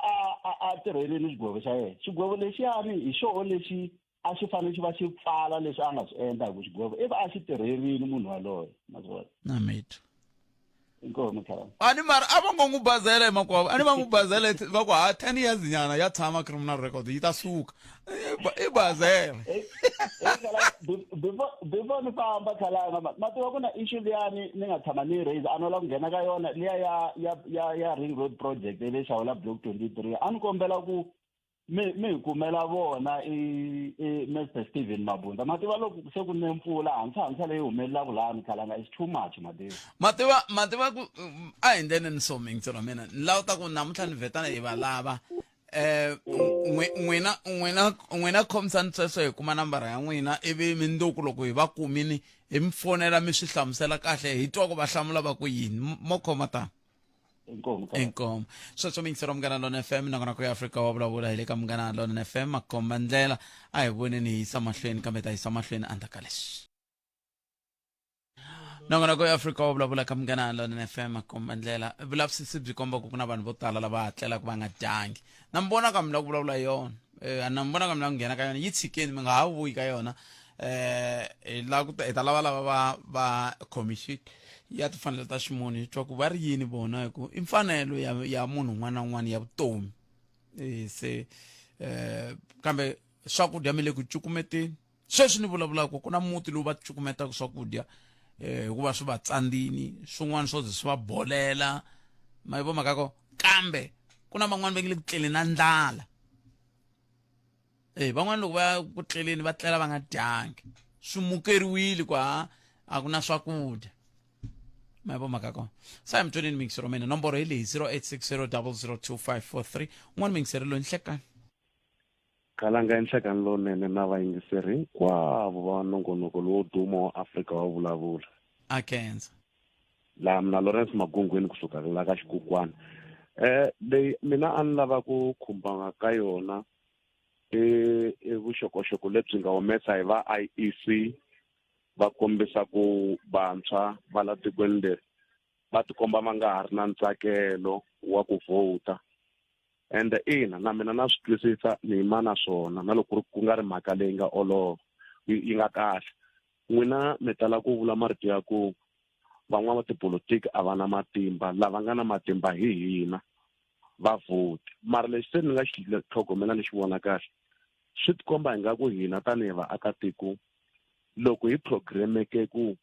a tirhelini xigwevo xa yena. Xigwevo lexiyani hi xoho lexi a xi fanele xi va xi pfala leswi a nga swi endla hi ku xigova ivi a xi tirherile munhu waloye masivona na mate inkomo khala ani mara abango ngubazela emakwabo ani bangubazela va ku 10 years nyana ya tshama criminal record yi ta suka ibazela before ni famba khalanga mativa ku na issue liyani ni nga tshama ni raise anola ku nghena ka yona liya ya ring road project le xawula block 23 a ni kombela ku mi kumela vona Mr Steven Mabunda mativa loko se ku ne mpfula hansa leyi humelela kulani khalanga is too much mativa ku a endleni ni so mingitselo mina ni lawuta ku namuntlha ni vetana hi valava n'wina khomisani sweswo hi kuma nambara ya n'wina ivi minduku loko hi va kumini hi mi fonela mi swi hlamusela kahle hi twa ku va hlamula va ku yini mo khoma tani inkomo sweswo mingisero Munghana Lonene FM nongonoko ya Afrika wa vulavula hi le ka Munghana Lonene FM makomba ndlela a hi voneni hi yisa mahlweni kambe ta yisa mahlweni andaka leswi nongonoko ya Afrika wa vulavula ka Munghana Lonene FM makomba ndlela vulavisisi byi komba ku na vanhu vo tala lava hatlelaka va nga dyangi na mbona ka mina ku vulavula yona na mbona ka mina ku nghena ka yona yi tshikeni mi nga ha vuyi ka yona hi ta lava va commission ya timfanelo ta ximunhu twa ku va ri yini vona hi ku i mfanelo ya munhu un'wana na un'wana ya vutomi se kambe swakudya mi le ku cukumeteni sweswi ni vulavulaka ku na muti lowu va cukumetaka swakudya hikuva swi va tsandini swin'wana swo ze swi va bolela ma yi vomaka ko kambe ku na van'wana va nge le ku tleleni na ndlala van'wana loko va ku tleleni va tlela va nga dyangi swi mukeriwile ku a ku na swakudya ma yi vomaka ko sa hi mtwaneni mingisero mina nomboro hi leyi 0860002543 un'wana mingisero loyi nhlekani Khalanga Nhlekani Lonene na vayingiseri hinkwavo va nongonoko lowo duma wa Afrika wa vulavula a kenza laha mina Lawrence Magungweni kusuka la ka Xikukwana leyi mina a ni lava ku khumba ka yona vuxokoxoko lebyi nga humesa hi va IEC va kombisa ku vantshwa va la tikweni leri va tikomba va nga ha ri na ntsakelo wa ku vota and ina na mina na swi twisisa ni yima na swona na loko ku nga ri mhaka leyi nga olova yi nga kahle n'wina mi tala ku vula marito ya ku van'wana va tipolotiki a va na matimba lava nga na matimba hi hina va voti mara lexi se ni nga xi tlhogomela ni xi vona kahle swi tikomba hi nga ku hina tanihi vaakatiko loko hi programeke ku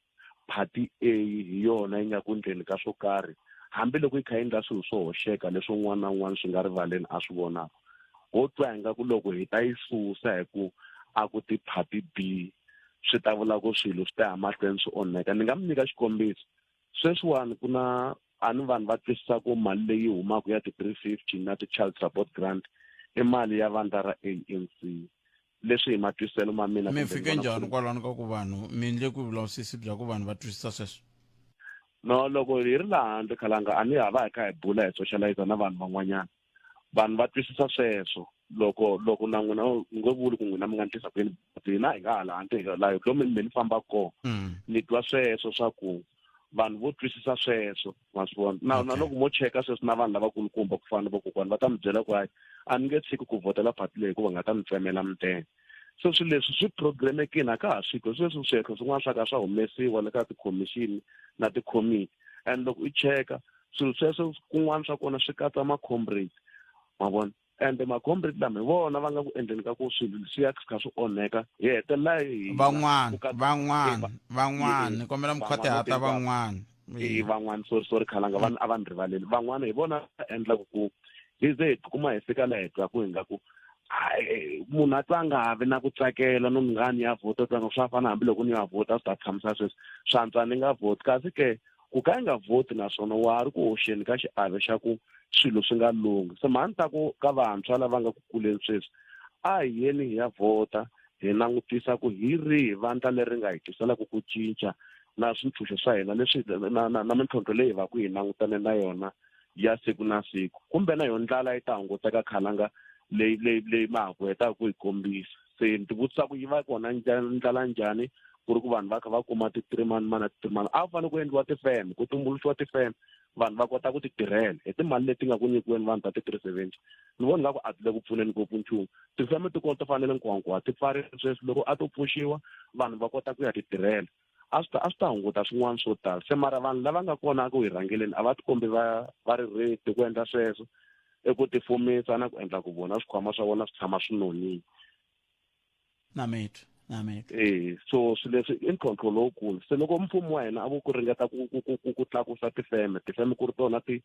party A hi yona yi nga ku ndleni ka swo karhi hambiloko yi kha yi endla swilo swo hoxeka leswi un'wana na un'wana swi nga rivaleni a swi vonaka ho twa hi nga ku loko hi ta yi susa hi ku a ku ti party B swi ta vula ku swilo swi ta ya mahlweni swi onheka ni nga mi nyika xikombiso sweswiwani ku na a ni vanhu va twisisa ku mali leyi humaka ya ti-350 na ti-child support grant i mali ya vandla ra ANC leswi hi matwiselo ma mina mi fike njhani kwalano ka ku vanhu mi endle ku vulavisisi bya ku vanhu va twisisa sweswo no loko hi ri laha handle Khalanga a ni hava hi kha hi bula hi socializer na vanhu van'wanyana vanhu va twisisa sweswo loko na n'wina ngo vuli ku n'wina mi nga ntisa kwini hina hi nga hala handle laha lomu ni famba kona ni twa sweswo swa ku vanhu vo twisisa sweswo ma swi vona na loko mo cheka sweswo na vanhu lavakulukumba ku fana na vakokwana va ta mi byela ku hayi a ni nge tshiki ku vhotela party leyi hikuva nga ta mi tsemela mitenge so swilo leswi swi programekini a ka ha swiko sweswo swekho swin'wana swa ka swa humesiwa le ka ti-commission na ti-committee and loko i cheka swilo sweswo kun'wana swa kona swi katsa ma-comrade ma vona and ma-comrade lama hi vona va nga ku endleni ka ku swilo swi ya kha swi onheka hi hetelela hi van'wana ni kombela mukhwatihata van'wana van'wana sorry Khalanga vanhu a va ni rivaleli van'wana hi vona va endlaka ku hi ze hi tikuma hi fika laha hi twaku hi nga ku munhu a twa nga ha vi na ku tsakela no munghani ya vhota twa swa fana hambiloko ni ya vhota swi ta tshamisa sweswi swantswa ni nga vhoti kasi ke ku ka yi nga vhoti naswona wa ha ri ku hoxeni ka xiave xa ku swilo swi nga lunghi se mhani ta ku ka vantshwa lava nga ku kuleni sweswi a hi yeni hi ya vhota hi langutisa ku hi rihi vandla leri nga hi tiselaka ku cinca na swintshuxo swa hina leswi na mintlhontlho leyi va ku hi langutane na yona ya siku na siku kumbe na yona ndlala yi ta hunguteka Khalanga leyi ma ha ku hetaka ku hi kombisa se ni ti vutisa ku yi va kona ndlala njhani ku ri ku vanhu va kha va kuma ti-3 mana ti-3 mana a fanele ku endliwa tifeme ku tumbuluxiwa tifeme vanhu va kota ku ti tirhela hi timali leti nga ku nyikiweni vanhu ta ti-370 ni vona nga ku a ti le ku pfuneni ngopfu nchumu tifeme ti kota fanele nkwakwa ti pfarile sweswi loko a to pfuxiwa vanhu va kota ku ya ti tirhela a swi ta hunguta swin'wana swo tala se mara vanhu lava nga kona ku hi rhangeleni a va tikombi va ri ready ku endla sweswo eku tifumisa na ku endla ku vona swikhwama swa vona swi tshama swi nonile namethu so swilo leswi i ntlhontlho lowukulu se loko mfumo wa hina a vo ku ringeta ku tlakusa tifeme ku ri tona ti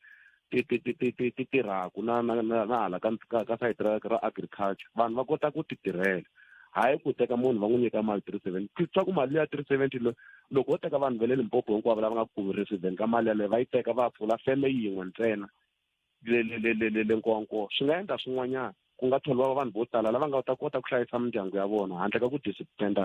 tirhaku na hala ka sayiti ra agriculture vanhu va kota ku ti tirhela hayi ku teka munhu va n'wi nyika mali 370 swa ku mali ya 370 loko wo teka vanhu va le Limpopo hinkwavo lava nga ku resident ka mali yaleyo va yi teka va pfula feme yin'we ntsena le nkonko swi nga endla swin'wanyana ku nga tholiwa vanhu vo tala lava nga ta kota ku hlayisa mindyangu ya vona handle ka ku disipenda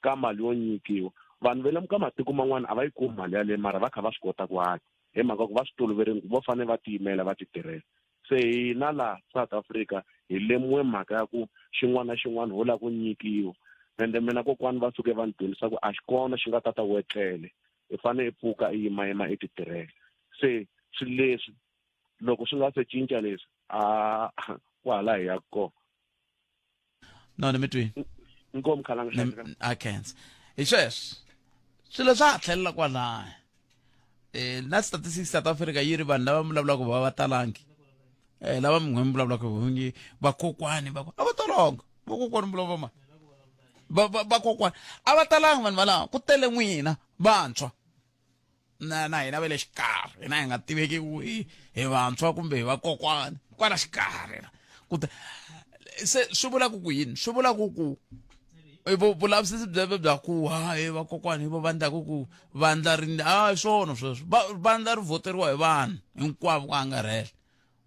ka mali yo nyikiwa vanhu va le ka matiko man'wana a va yi kumi mali yaleyo mara va kha va swi kota ku hanya hi mhaka ku va swi toloverile vo fanele va tiyimela va ti tirhela se hina laha South Africa hi lemuwe mhaka ya ku xin'wana na xin'wana ho lava ku nyikiwa ende mina kokwani va suke va ni dyondzisa ku a xi kona xi nga tata wetlele hi fanele hi pfuka i yima i ti tirhela se swilo leswi loko swi nga se cinca leswi kwala hi ya kona no nimitwi inkomo khalanga I can't hi sweswo swilo swa tlhelela kwalaya na statistics South Africa yi ri vanhu lava vulavulaka va talangi lava mingwe vulavulaka hungi vakokwani a va talanga vakokwani vulavula mani vakokwani a va talanga vanhu valava ku tele n'wina vantshwa na hina va le xikarhi hina hi nga tiveki hi vantshwa kumbe hi vakokwani kwala xikarhi se swi vulaka ku yini swi vulaka ku vulavisisi bya ku hayi vakokwani vo vandlaku ku vandla ri swona sweswo vandla ri voteriwa hi vanhu hinkwavo ku angarhela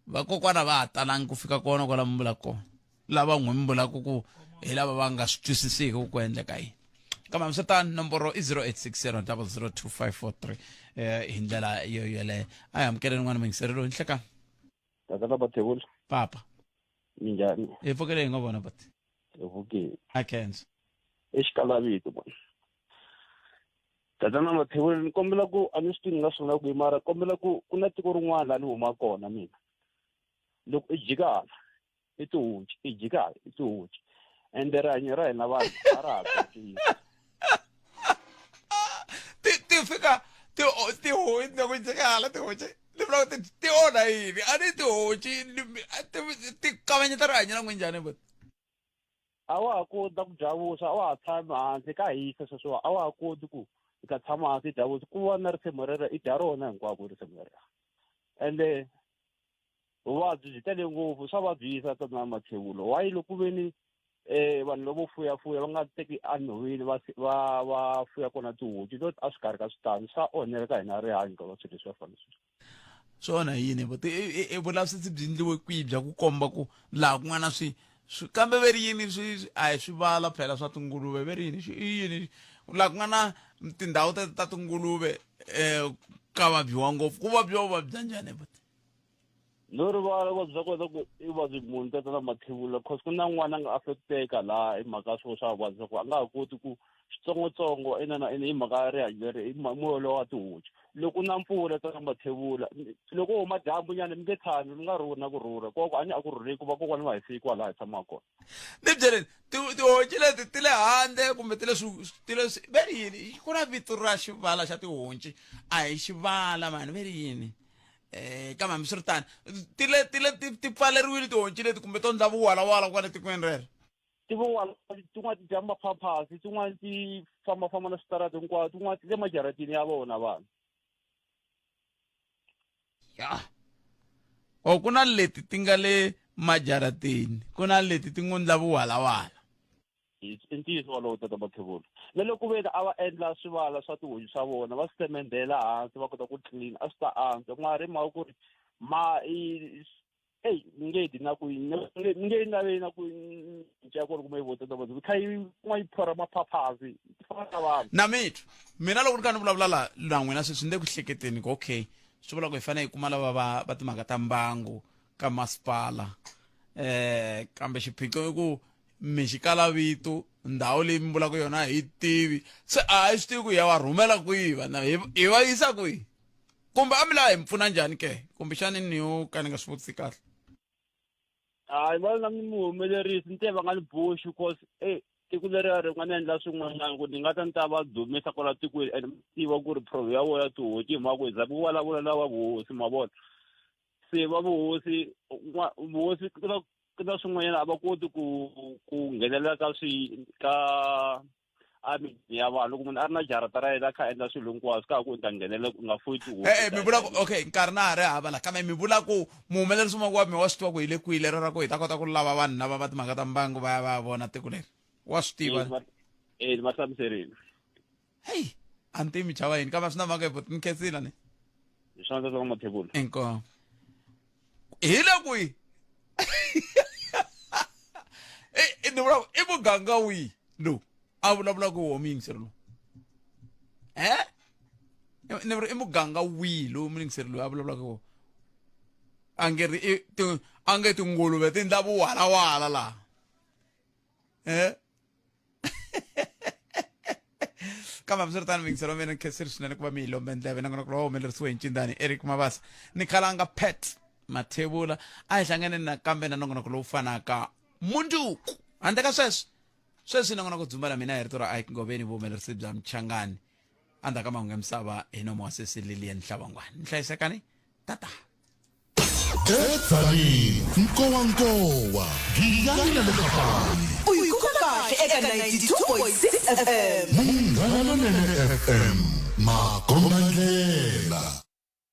vakokwana va ha talangi ku fika kona kwala mi vulaka kona lava n'wi mi vulaka ku hi lava va nga swi twisisiki ku endleka yini kambe swiritano nomboro i 0860002543 hi ndlela yeleyo a hi amukeleni n'wana mingiselelo hi nhlekani tatana Mathebula papa minjhani hi pfukele hi nga vona bati evukile a kenza exikalavito mani tatana Mathebula ni kombela ku a ni swi tivi nga swona ku mara kombela ku na tiko rin'wana laha ni huma kona mina loko i jikala i tihunci i jikala i tihunci ende rihanyo ra hina vanhu a ra ha tsakisa ti fika tihunci loko jikala tihunci ti onha yini a ni tihunci ti kavanyeta rihanyo ra n'winjhani but a wa ha koti ku dyavusa a wa ha tshami hansi ka hisa sweswiwa a wa ha koti ku i ka tshama hansi i dyavusa ku va na risema rero i dya rona hinkwako risema rero ende vuvabyi byi tele ngopfu swa vabyisa tatana Mathebula wayi loko ve ni vanhu lavo fuya va nga teki anhuwini va fuya kona tihunci to a swi karhi ka switandi swa onhela ka hina rihanyo ka va swilo leswi va fanele swona yini but vulavisisi byi endliwe kwihi bya ku komba ku laha kun'wana kambe ve ri yini a hi swivala phela swa tinguluve ve ri yini laha ku nga na tindhawu ta tinguluve ka vabyiwa ngopfu ku vabyiwa vuvabyi njhani but no rivala vuvabyi bya kota ku i vuvabyi munhu tatana Mathebula cause ku na n'wana a nga affecteka laha hi mhaka swilo swa vuvabyi swa ku a nga ha koti ku xitsongotsongo hi mhaka ya rihanyo leri hi moyolo wa tihunci loko na mpfula tatana Mathebula loko u huma dyambu nyana mi nge tshami mi nga rhuri na ku rhurha koko a ni a ku rhurheki ku va kokwani va hi fiki kwalaha hi tshamaka kona ni byeleni tihonci leti ti le handle kumbe ti le ve ri yini ku na vito ra xivala xa tihonci a hi xivala mani ve ri yini kambe hambi swi ri tani ti pfaleriwile tihonci leti kumbe to ndla vuwalawala kwale tikweni rero tin'wana ti dya maphaphasi tin'wana ti fambafamba na switarata hinkwato tin'wana ti le majaratini ya vona vanhu ya ku na leti ti nga le majaratini ku na leti ti ngo ndla vuwalawala i ntiyiso walowo tatana Mathebula na loko veni a va endla swivala swa tihunci swa vona va swi semendela hansi va kota ku clean a swi ta antswa ku nga ri mhaka ku ri ni nge ti na ku ni nge navi na ku nceka ku ri kuma yi vota tatana Mathebula kha yi kuma yi phora maphaphasi ti fana na vanhu na mithu mina loko ni kha ni vulavula na n'wina sweswi ni le ku hleketeni ku okay swi vula ku hi fanele hi kuma lava va timhaka ta mbangu ka masipala kambe xiphiqo i ku mi xikala vito ndhawu leyi mi vulaka yona hi tivi se a hi swi tivi ku ya wa rhumela kwihi vana hi va yisa kwihi kumbe a mi lava hi mi pfuna njhani ke kumbe xani ni yo ka ni nga swi vutisi kahle hayi va na muhumelerisi ni te va nga ni boxi cause tiko leriya ri nga ni endla swin'wanyana ku ni nga ta ni ta va dumisa kwala tikweni and tiva ku ri prove ya vona tihosi hi mhaka ku hi za ku vulavula lava vuhosi ma vona se va vuhosi ku na swin'wanyana a va koti ku nghenelela ka ya vanhu loko munhu a ri na jarata ra yena a kha endla swilo hinkwaswo ka ku ni ta nghenelela ku nga foyi tihosi mi vula ku okay nkarhi na ha ri hava la kambe mi vula ku muhumelerisi wa mi wa swi tiva ku hi le kwihi lero ra ku hi ta kota ku lava vanhu lava va timhaka ta mbangu va ya va ya vona tiko leri wa swi tiva ni ma hlamuserile hey a ni tivi mi chava yini kambe swi na mhaka hi ni khensila ni hi swona swa mathebula inkomu hi le kwihi ni vula ku i muganga wihi lowu a vulavula ku wo miyingiseri lowu ni vula i muganga wihi lowu miyingiseri lowu a vulavula ku wo a nge tinguluve ti ndla vuwalawala laha kambe hambiswiritano miyingiseri wa mina ni khensile swinene ku va mi hi lombe ndleve na kona ku va humelerisiwe hi ncindani Eric Mabasa ni khalanga Pat Mathebula a hi hlangane nakambe na nongonoko lowu fanaka mundzuku handle ka sweswi nongonoko dzumba la mina hi rito ra Ike Ngobeni vuhumelerisi bya Mchangani andzhaku ka mahungu ya misava hi nomo wa sesi Lilian Hlabangwani ni hlayisekani tata Nkowankowa giyani na lekapani uyikho kahle eka 92.6 FM Munghana Lonene FM Makombandlela